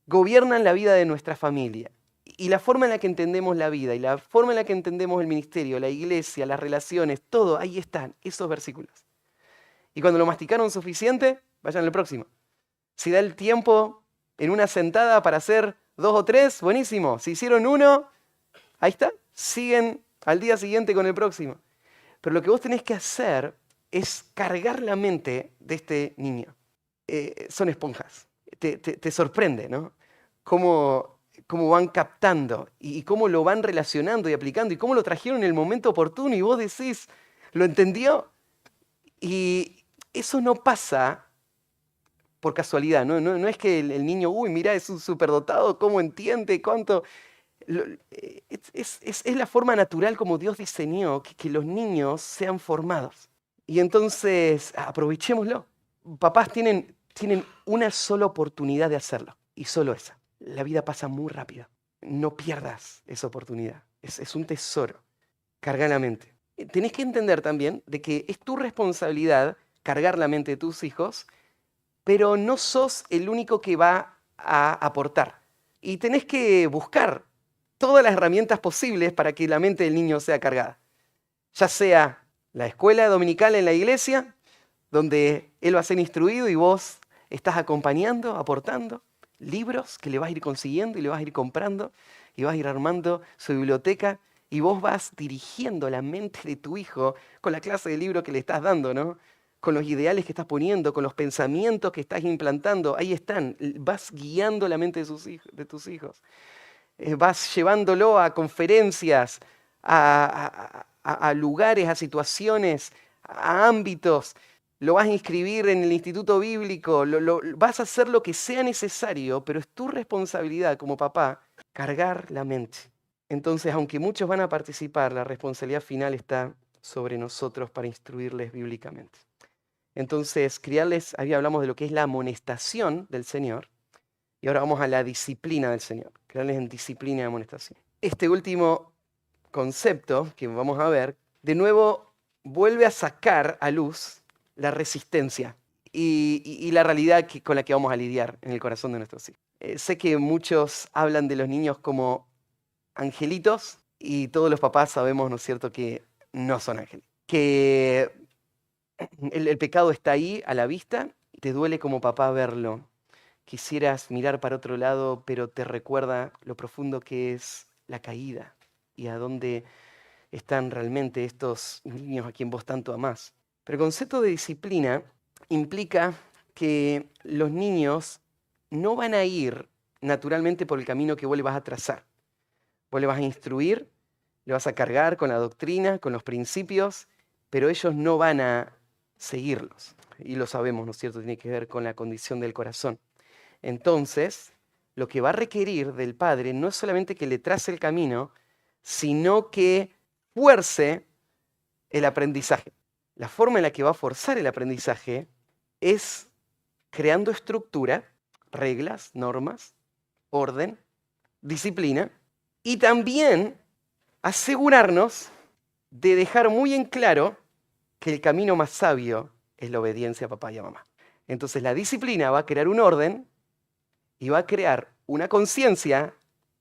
gobiernan la vida de nuestra familia. Y la forma en la que entendemos la vida, y la forma en la que entendemos el ministerio, la iglesia, las relaciones, todo, ahí están, esos versículos. Y cuando lo masticaron suficiente, vayan al próximo. Si da el tiempo en una sentada para hacer 2 o 3, buenísimo. Si hicieron 1, ahí está, siguen al día siguiente con el próximo. Pero lo que vos tenés que hacer es cargar la mente de este niño. Son esponjas. Te sorprende, ¿no? Cómo van captando y cómo lo van relacionando y aplicando y cómo lo trajeron en el momento oportuno y vos decís, ¿lo entendió? Y eso no pasa por casualidad, no es que el niño, uy, mira, es un superdotado, cómo entiende, cuánto... Es la forma natural como Dios diseñó que los niños sean formados. Y entonces, aprovechémoslo. Papás tienen una sola oportunidad de hacerlo, y solo esa. La vida pasa muy rápido. No pierdas esa oportunidad. Es un tesoro. Carga la mente. Tenés que entender también de que es tu responsabilidad cargar la mente de tus hijos, pero no sos el único que va a aportar. Y tenés que buscar todas las herramientas posibles para que la mente del niño sea cargada. Ya sea la escuela dominical en la iglesia, donde él va a ser instruido y vos estás acompañando, aportando libros que le vas a ir consiguiendo y le vas a ir comprando y vas a ir armando su biblioteca y vos vas dirigiendo la mente de tu hijo con la clase de libro que le estás dando, ¿no? Con los ideales que estás poniendo, con los pensamientos que estás implantando. Ahí están, vas guiando la mente de tus hijos. Vas llevándolo a conferencias, a lugares, a situaciones, a ámbitos. Lo vas a inscribir en el instituto bíblico, vas a hacer lo que sea necesario, pero es tu responsabilidad como papá cargar la mente. Entonces, aunque muchos van a participar, la responsabilidad final está sobre nosotros para instruirles bíblicamente. Entonces, criarles, ahí hablamos de lo que es la amonestación del Señor, y ahora vamos a la disciplina del Señor, criarles en disciplina y amonestación. Este último concepto que vamos a ver, de nuevo vuelve a sacar a luz la resistencia y la realidad con la que vamos a lidiar en el corazón de nuestros hijos. Sé que muchos hablan de los niños como angelitos y todos los papás sabemos, ¿no es cierto?, que no son ángeles. Que el pecado está ahí a la vista y te duele como papá verlo. Quisieras mirar para otro lado, pero te recuerda lo profundo que es la caída y a dónde están realmente estos niños a quien vos tanto amás. Pero el concepto de disciplina implica que los niños no van a ir naturalmente por el camino que vos le vas a trazar. Vos le vas a instruir, le vas a cargar con la doctrina, con los principios, pero ellos no van a seguirlos. Y lo sabemos, ¿no es cierto? Tiene que ver con la condición del corazón. Entonces, lo que va a requerir del padre no es solamente que le trace el camino, sino que fuerce el aprendizaje. La forma en la que va a forzar el aprendizaje es creando estructura, reglas, normas, orden, disciplina, y también asegurarnos de dejar muy en claro que el camino más sabio es la obediencia a papá y a mamá. Entonces la disciplina va a crear un orden y va a crear una conciencia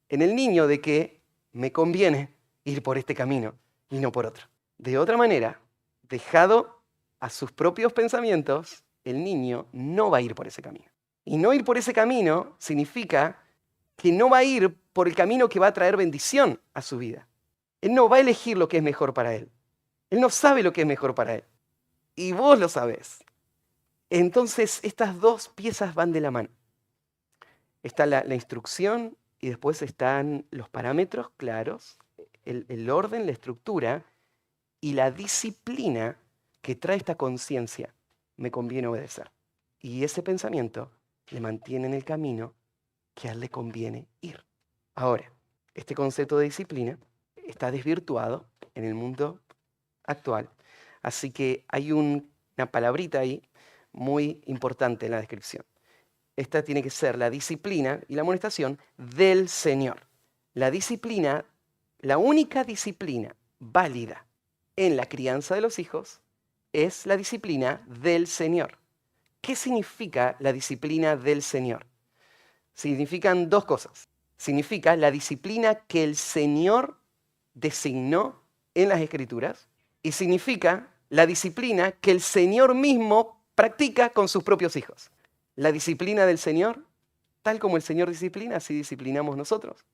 en el niño de que me conviene ir por este camino y no por otro. De otra manera, dejado a sus propios pensamientos, el niño no va a ir por ese camino. Y no ir por ese camino significa que no va a ir por el camino que va a traer bendición a su vida. Él no va a elegir lo que es mejor para él. Él no sabe lo que es mejor para él. Y vos lo sabés. Entonces, estas dos piezas van de la mano. Está la instrucción y después están los parámetros claros, el orden, la estructura y la disciplina que trae esta conciencia. Me conviene obedecer. Y ese pensamiento le mantiene en el camino que a él le conviene ir. Ahora, este concepto de disciplina está desvirtuado en el mundo actual. Así que hay una palabrita ahí muy importante en la descripción. Esta tiene que ser la disciplina y la amonestación del Señor. La disciplina, la única disciplina válida en la crianza de los hijos es la disciplina del Señor. ¿Qué significa la disciplina del Señor? Significan dos cosas. Significa la disciplina que el Señor designó en las Escrituras y significa la disciplina que el Señor mismo practica con sus propios hijos. La disciplina del Señor, tal como el Señor disciplina, así disciplinamos nosotros.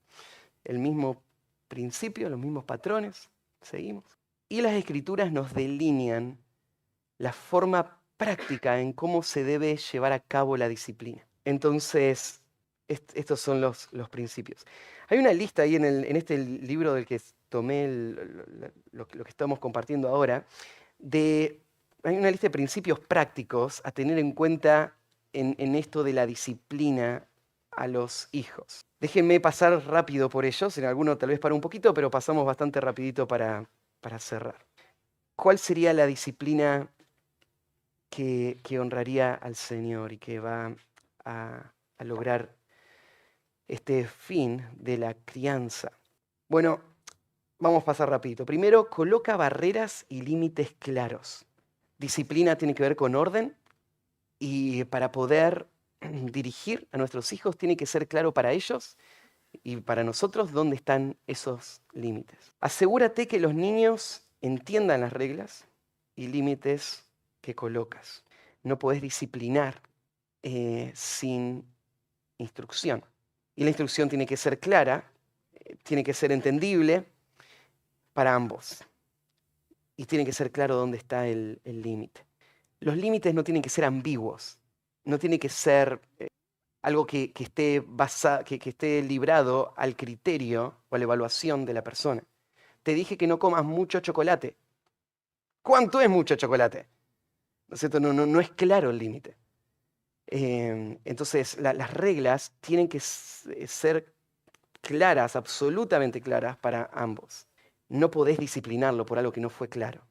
El mismo principio, los mismos patrones, seguimos. Y las Escrituras nos delinean la forma práctica en cómo se debe llevar a cabo la disciplina. Entonces, estos son los principios. Hay una lista ahí en este libro del que tomé lo que estamos compartiendo ahora, hay una lista de principios prácticos a tener en cuenta en esto de la disciplina a los hijos. Déjenme pasar rápido por ellos, en alguno tal vez para un poquito, pero pasamos bastante rapidito para cerrar. ¿Cuál sería la disciplina que honraría al Señor y que va a lograr este fin de la crianza? Bueno, vamos a pasar rapidito. Primero, coloca barreras y límites claros. Disciplina tiene que ver con orden y para poder dirigir a nuestros hijos tiene que ser claro para ellos y para nosotros dónde están esos límites. Asegúrate que los niños entiendan las reglas y límites que colocas. No podés disciplinar sin instrucción. Y la instrucción tiene que ser clara, tiene que ser entendible para ambos. Y tiene que ser claro dónde está el límite. Los límites no tienen que ser ambiguos, no tiene que ser algo que esté librado al criterio o a la evaluación de la persona. Te dije que no comas mucho chocolate. ¿Cuánto es mucho chocolate? ¿No es cierto? No es claro el límite. Entonces, las reglas tienen que ser claras, absolutamente claras para ambos. No podés disciplinarlo por algo que no fue claro.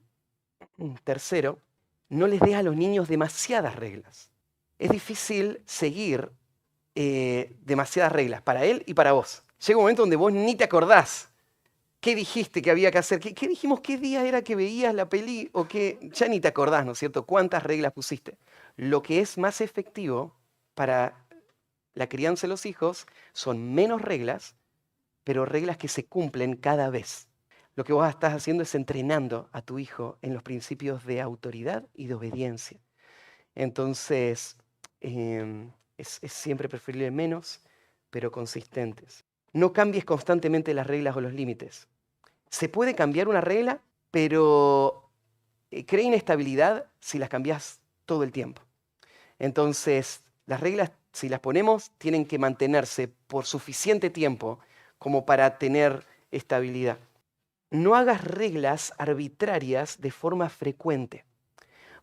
Tercero, no les des a los niños demasiadas reglas. Es difícil seguir demasiadas reglas para él y para vos. Llega un momento donde vos ni te acordás qué dijiste que había que hacer, qué dijimos, qué día era que veías la peli o qué, ya ni te acordás, ¿no es cierto? ¿Cuántas reglas pusiste? Lo que es más efectivo para la crianza de los hijos son menos reglas, pero reglas que se cumplen cada vez. Lo que vos estás haciendo es entrenando a tu hijo en los principios de autoridad y de obediencia. Entonces, es siempre preferible menos, pero consistentes. No cambies constantemente las reglas o los límites. Se puede cambiar una regla, pero crea inestabilidad si las cambias todo el tiempo. Entonces, las reglas, si las ponemos, tienen que mantenerse por suficiente tiempo como para tener estabilidad. No hagas reglas arbitrarias de forma frecuente.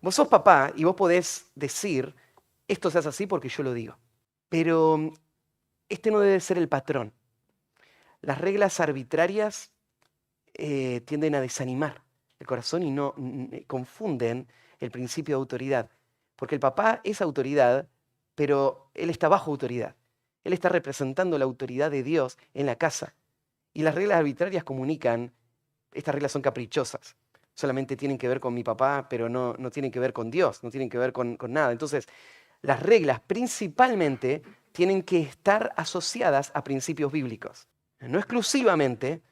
Vos sos papá y vos podés decir, esto se hace así porque yo lo digo. Pero este no debe ser el patrón. Las reglas arbitrarias tienden a desanimar el corazón y no confunden el principio de autoridad. Porque el papá es autoridad, pero él está bajo autoridad. Él está representando la autoridad de Dios en la casa. Y las reglas arbitrarias comunican, estas reglas son caprichosas. Solamente tienen que ver con mi papá, pero no tienen que ver con Dios, no tienen que ver con nada. Entonces, las reglas principalmente tienen que estar asociadas a principios bíblicos. No exclusivamente,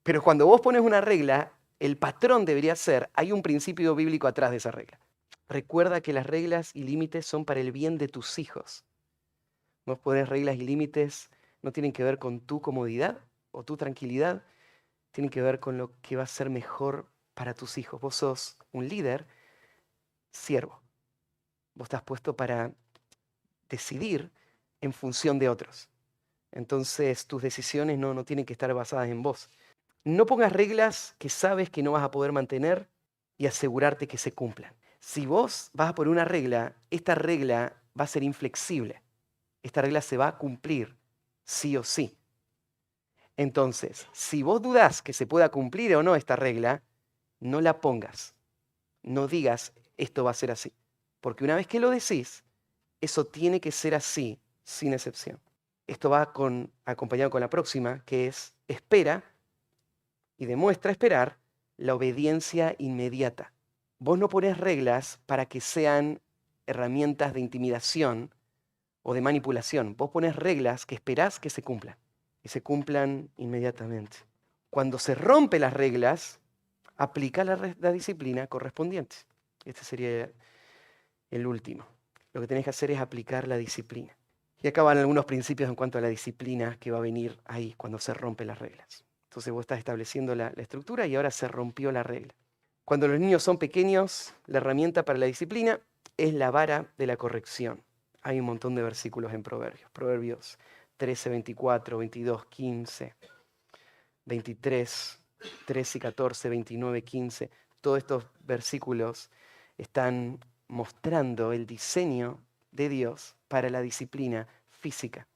pero cuando vos pones una regla, el patrón debería ser, hay un principio bíblico atrás de esa regla. Recuerda que las reglas y límites son para el bien de tus hijos. Vos pones reglas y límites, no tienen que ver con tu comodidad o tu tranquilidad, tienen que ver con lo que va a ser mejor para tus hijos. Vos sos un líder, siervo. Vos estás puesto para decidir en función de otros. Entonces tus decisiones no tienen que estar basadas en vos. No pongas reglas que sabes que no vas a poder mantener y asegurarte que se cumplan. Si vos vas a poner una regla, esta regla va a ser inflexible. Esta regla se va a cumplir sí o sí. Entonces, si vos dudás que se pueda cumplir o no esta regla, no la pongas. No digas, esto va a ser así. Porque una vez que lo decís, eso tiene que ser así, sin excepción. Esto va acompañado con la próxima, que es espera y demuestra esperar la obediencia inmediata. Vos no ponés reglas para que sean herramientas de intimidación o de manipulación. Vos ponés reglas que esperás que se cumplan y se cumplan inmediatamente. Cuando se rompen las reglas, aplica la disciplina correspondiente. Este sería el último. Lo que tenés que hacer es aplicar la disciplina. Y acá van algunos principios en cuanto a la disciplina que va a venir ahí cuando se rompen las reglas. Entonces vos estás estableciendo la estructura y ahora se rompió la regla. Cuando los niños son pequeños, la herramienta para la disciplina es la vara de la corrección. Hay un montón de versículos en Proverbios. Proverbios 13, 24, 22, 15, 23, 13 y 14, 29, 15. Todos estos versículos están mostrando el diseño de Dios para la disciplina física.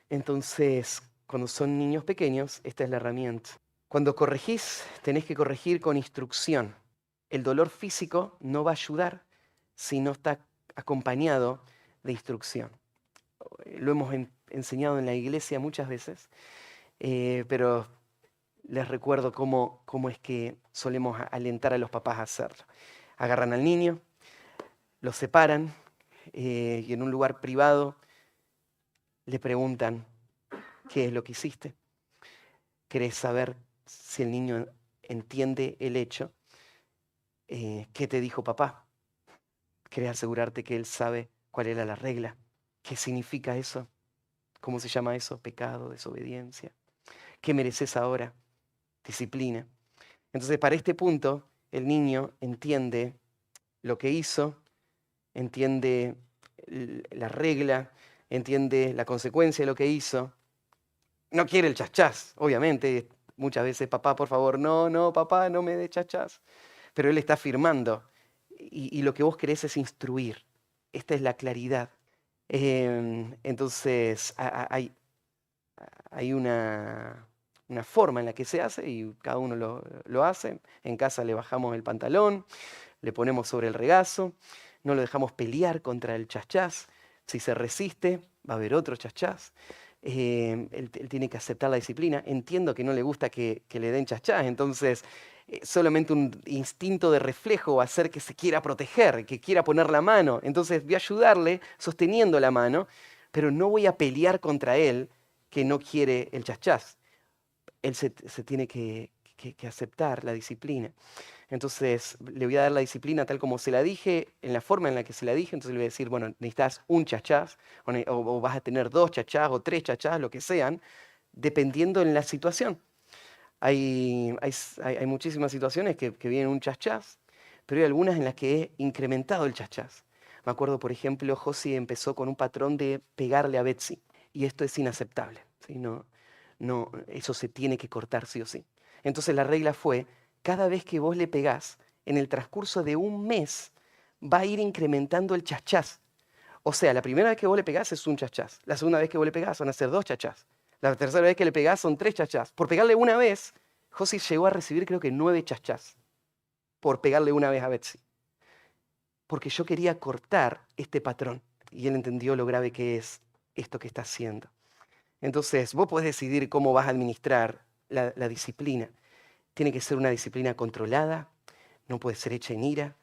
Entonces, cuando son niños pequeños, esta es la herramienta. Cuando corregís, tenés que corregir con instrucción. El dolor físico no va a ayudar si no está acompañado de instrucción. Lo hemos enseñado en la iglesia muchas veces, pero les recuerdo cómo es que solemos alentar a los papás a hacerlo. Agarran al niño, lo separan y en un lugar privado le preguntan, ¿qué es lo que hiciste? ¿Querés saber si el niño entiende el hecho? ¿Qué te dijo papá? ¿Querés asegurarte que él sabe cuál era la regla? ¿Qué significa eso? ¿Cómo se llama eso? Pecado, desobediencia. ¿Qué mereces ahora? Disciplina. Entonces, para este punto, el niño entiende lo que hizo, entiende la regla, entiende la consecuencia de lo que hizo. No quiere el chachás, obviamente. Muchas veces, papá, por favor, no, papá, no me dé chachás. Pero él está afirmando. Y lo que vos querés es instruir. Esta es la claridad. Entonces, hay una forma en la que se hace y cada uno lo hace. En casa le bajamos el pantalón, le ponemos sobre el regazo, no lo dejamos pelear contra el chachás. Si se resiste, va a haber otro chachás. Él tiene que aceptar la disciplina. Entiendo que no le gusta que le den chachás, entonces solamente un instinto de reflejo va a hacer que se quiera proteger, que quiera poner la mano. Entonces voy a ayudarle sosteniendo la mano, pero no voy a pelear contra él que no quiere el chachás. Él se tiene que aceptar la disciplina. Entonces le voy a dar la disciplina tal como se la dije, en la forma en la que se la dije. Entonces le voy a decir, bueno, necesitas un chachás, o vas a tener 2 chachás o 3 chachás, lo que sean, dependiendo en la situación. Hay muchísimas situaciones que vienen un chachás, pero hay algunas en las que he incrementado el chachás. Me acuerdo, por ejemplo, Josi empezó con un patrón de pegarle a Betsy, y esto es inaceptable. ¿Sí? No, eso se tiene que cortar sí o sí. Entonces la regla fue, cada vez que vos le pegás, en el transcurso de un mes, va a ir incrementando el chachás. O sea, la primera vez que vos le pegás es un chachás. La segunda vez que vos le pegás van a ser 2 chachás. La tercera vez que le pegás son 3 chachás. Por pegarle una vez, Josi llegó a recibir creo que 9 chachás. Por pegarle una vez a Betsy. Porque yo quería cortar este patrón. Y él entendió lo grave que es esto que está haciendo. Entonces, vos podés decidir cómo vas a administrar la disciplina. Tiene que ser una disciplina controlada, no puede ser hecha en ira,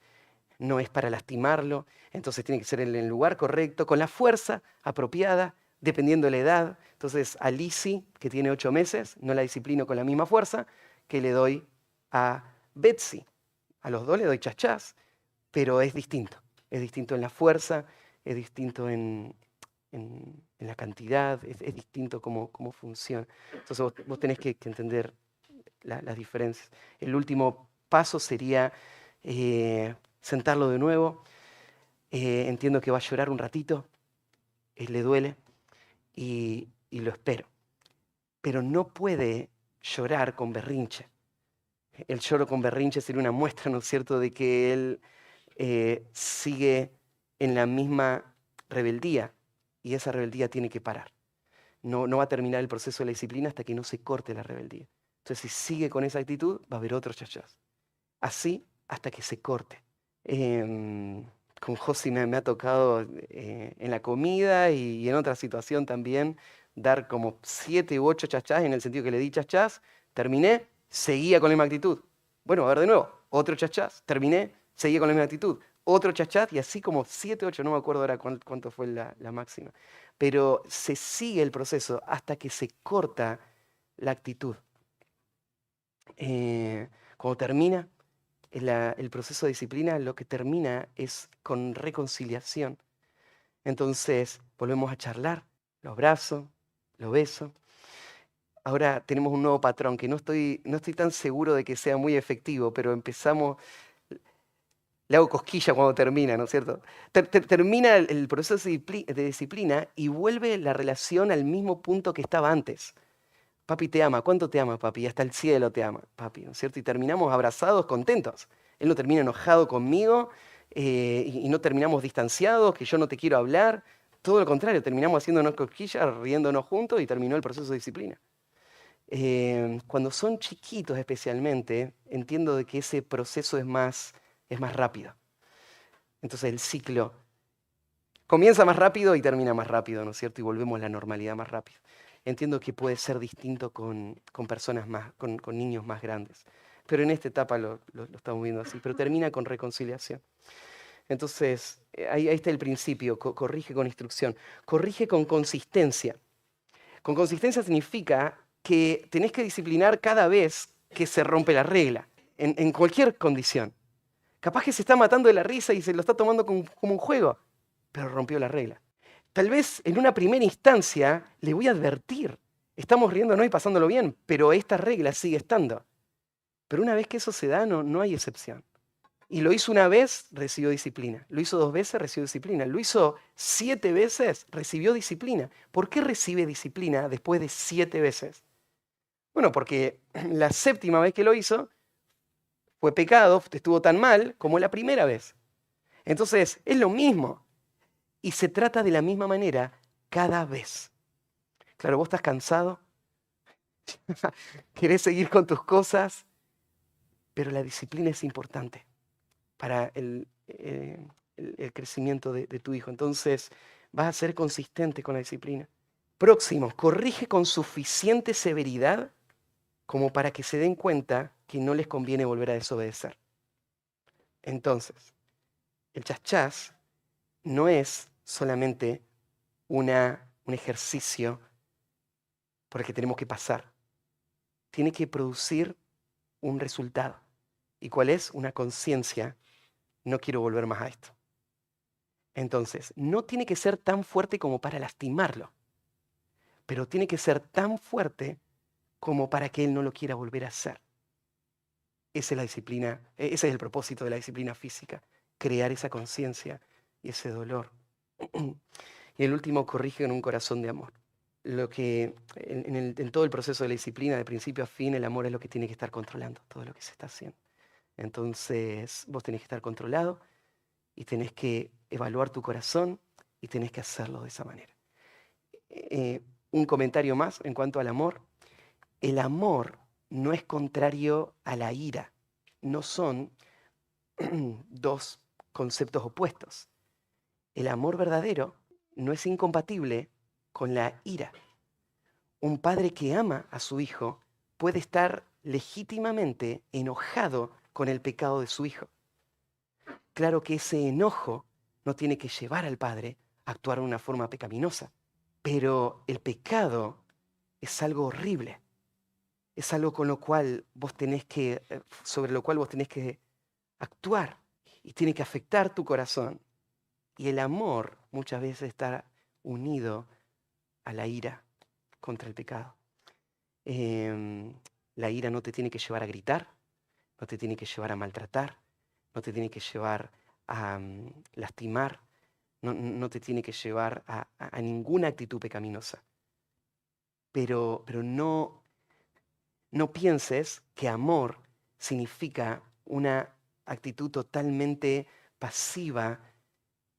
no es para lastimarlo, entonces tiene que ser en el lugar correcto, con la fuerza apropiada, dependiendo de la edad. Entonces, a Lizzie, que tiene 8 meses, no la disciplino con la misma fuerza que le doy a Betsy. A los dos le doy chachás, pero es distinto. Es distinto en la fuerza, es distinto en la cantidad, es distinto cómo funciona. Entonces vos tenés que entender las diferencias. El último paso sería sentarlo de nuevo. Entiendo que va a llorar un ratito, le duele y lo espero. Pero no puede llorar con berrinche. El lloro con berrinche sería una muestra, ¿no es cierto?, de que él sigue en la misma rebeldía y esa rebeldía tiene que parar. No va a terminar el proceso de la disciplina hasta que no se corte la rebeldía. Entonces, si sigue con esa actitud, va a haber otro chachás. Así hasta que se corte. Con Josi me ha tocado en la comida y en otra situación también dar como 7 u 8 chachás, en el sentido que le di chachás, terminé, seguía con la misma actitud. Bueno, a ver de nuevo, otro chachás, terminé, seguía con la misma actitud. Otro chachás y así como 7, 8, no me acuerdo ahora cuánto fue la máxima. Pero se sigue el proceso hasta que se corta la actitud. Cuando termina el proceso de disciplina, lo que termina es con reconciliación. Entonces, volvemos a charlar, lo abrazo, lo beso. Ahora tenemos un nuevo patrón que no estoy tan seguro de que sea muy efectivo, pero empezamos Le hago cosquilla cuando termina, ¿no es cierto? Termina el proceso de disciplina y vuelve la relación al mismo punto que estaba antes. Papi te ama, ¿cuánto te ama, papi? Hasta el cielo te ama, papi, ¿no es cierto? Y terminamos abrazados, contentos. Él no termina enojado conmigo y no terminamos distanciados, que yo no te quiero hablar. Todo lo contrario, terminamos haciéndonos cosquillas, riéndonos juntos y terminó el proceso de disciplina. Cuando son chiquitos especialmente, entiendo de que ese proceso es más rápido. Entonces el ciclo comienza más rápido y termina más rápido, ¿no es cierto? Y volvemos a la normalidad más rápido. Entiendo que puede ser distinto con personas más, con niños más grandes. Pero en esta etapa lo estamos viendo así. Pero termina con reconciliación. Entonces, ahí está el principio. Corrige con instrucción. Corrige con consistencia. Con consistencia significa que tenés que disciplinar cada vez que se rompe la regla, en cualquier condición. Capaz que se está matando de la risa y se lo está tomando como un juego, pero rompió la regla. Tal vez en una primera instancia le voy a advertir, estamos riéndonos y pasándolo bien, pero esta regla sigue estando. Pero una vez que eso se da, no hay excepción. Y lo hizo una vez, recibió disciplina. Lo hizo 2 veces, recibió disciplina. Lo hizo 7 veces, recibió disciplina. ¿Por qué recibe disciplina después de 7 veces? Bueno, porque la 7ª vez que lo hizo fue pecado, estuvo tan mal como la primera vez. Entonces, es lo mismo. Y se trata de la misma manera cada vez. Claro, vos estás cansado, querés seguir con tus cosas, pero la disciplina es importante para el crecimiento de tu hijo. Entonces, vas a ser consistente con la disciplina. Próximo, corrige con suficiente severidad como para que se den cuenta que no les conviene volver a desobedecer. Entonces, el chas no es solamente un ejercicio por el que tenemos que pasar. Tiene que producir un resultado. ¿Y cuál es? Una conciencia. No quiero volver más a esto. Entonces, no tiene que ser tan fuerte como para lastimarlo, pero tiene que ser tan fuerte como para que él no lo quiera volver a hacer. Esa es la disciplina, ese es el propósito de la disciplina física, crear esa conciencia y ese dolor. Y el último, corrige con un corazón de amor. Lo que en todo el proceso de la disciplina, de principio a fin, el amor es lo que tiene que estar controlando todo lo que se está haciendo. Entonces, vos tenés que estar controlado y tenés que evaluar tu corazón y tenés que hacerlo de esa manera. Un comentario más en cuanto al amor. El amor no es contrario a la ira. No son dos conceptos opuestos. El amor verdadero no es incompatible con la ira. Un padre que ama a su hijo puede estar legítimamente enojado con el pecado de su hijo. Claro que ese enojo no tiene que llevar al padre a actuar de una forma pecaminosa, pero el pecado es algo horrible. Es algo con lo cual vos tenés que, sobre lo cual vos tenés que actuar y tiene que afectar tu corazón. Y el amor muchas veces está unido a la ira contra el pecado. La ira no te tiene que llevar a gritar, no te tiene que llevar a maltratar, no te tiene que llevar a lastimar, no te tiene que llevar a ninguna actitud pecaminosa. Pero no pienses que amor significa una actitud totalmente pasiva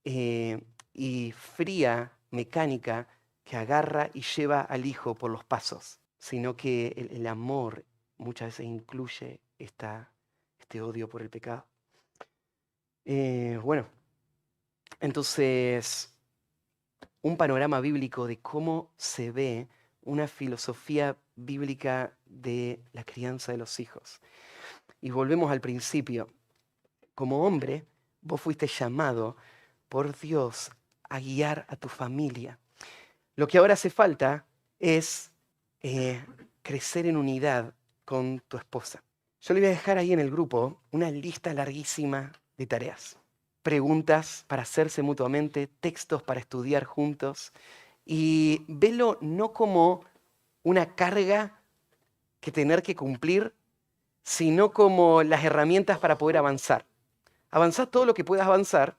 y fría, mecánica, que agarra y lleva al hijo por los pasos, sino que el amor muchas veces incluye este odio por el pecado. Bueno, entonces, un panorama bíblico de cómo se ve una filosofía bíblica de la crianza de los hijos. Y volvemos al principio. Como hombre, vos fuiste llamado por Dios a guiar a tu familia. Lo que ahora hace falta es crecer en unidad con tu esposa. Yo le voy a dejar ahí en el grupo una lista larguísima de tareas. Preguntas para hacerse mutuamente, textos para estudiar juntos. Y velo no como una carga que tener que cumplir, sino como las herramientas para poder avanzar. Avanzá todo lo que puedas avanzar,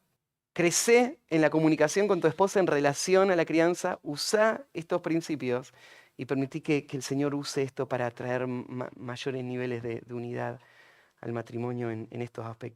crecé en la comunicación con tu esposa en relación a la crianza, usá estos principios y permití que el Señor use esto para traer mayores niveles de unidad al matrimonio en estos aspectos.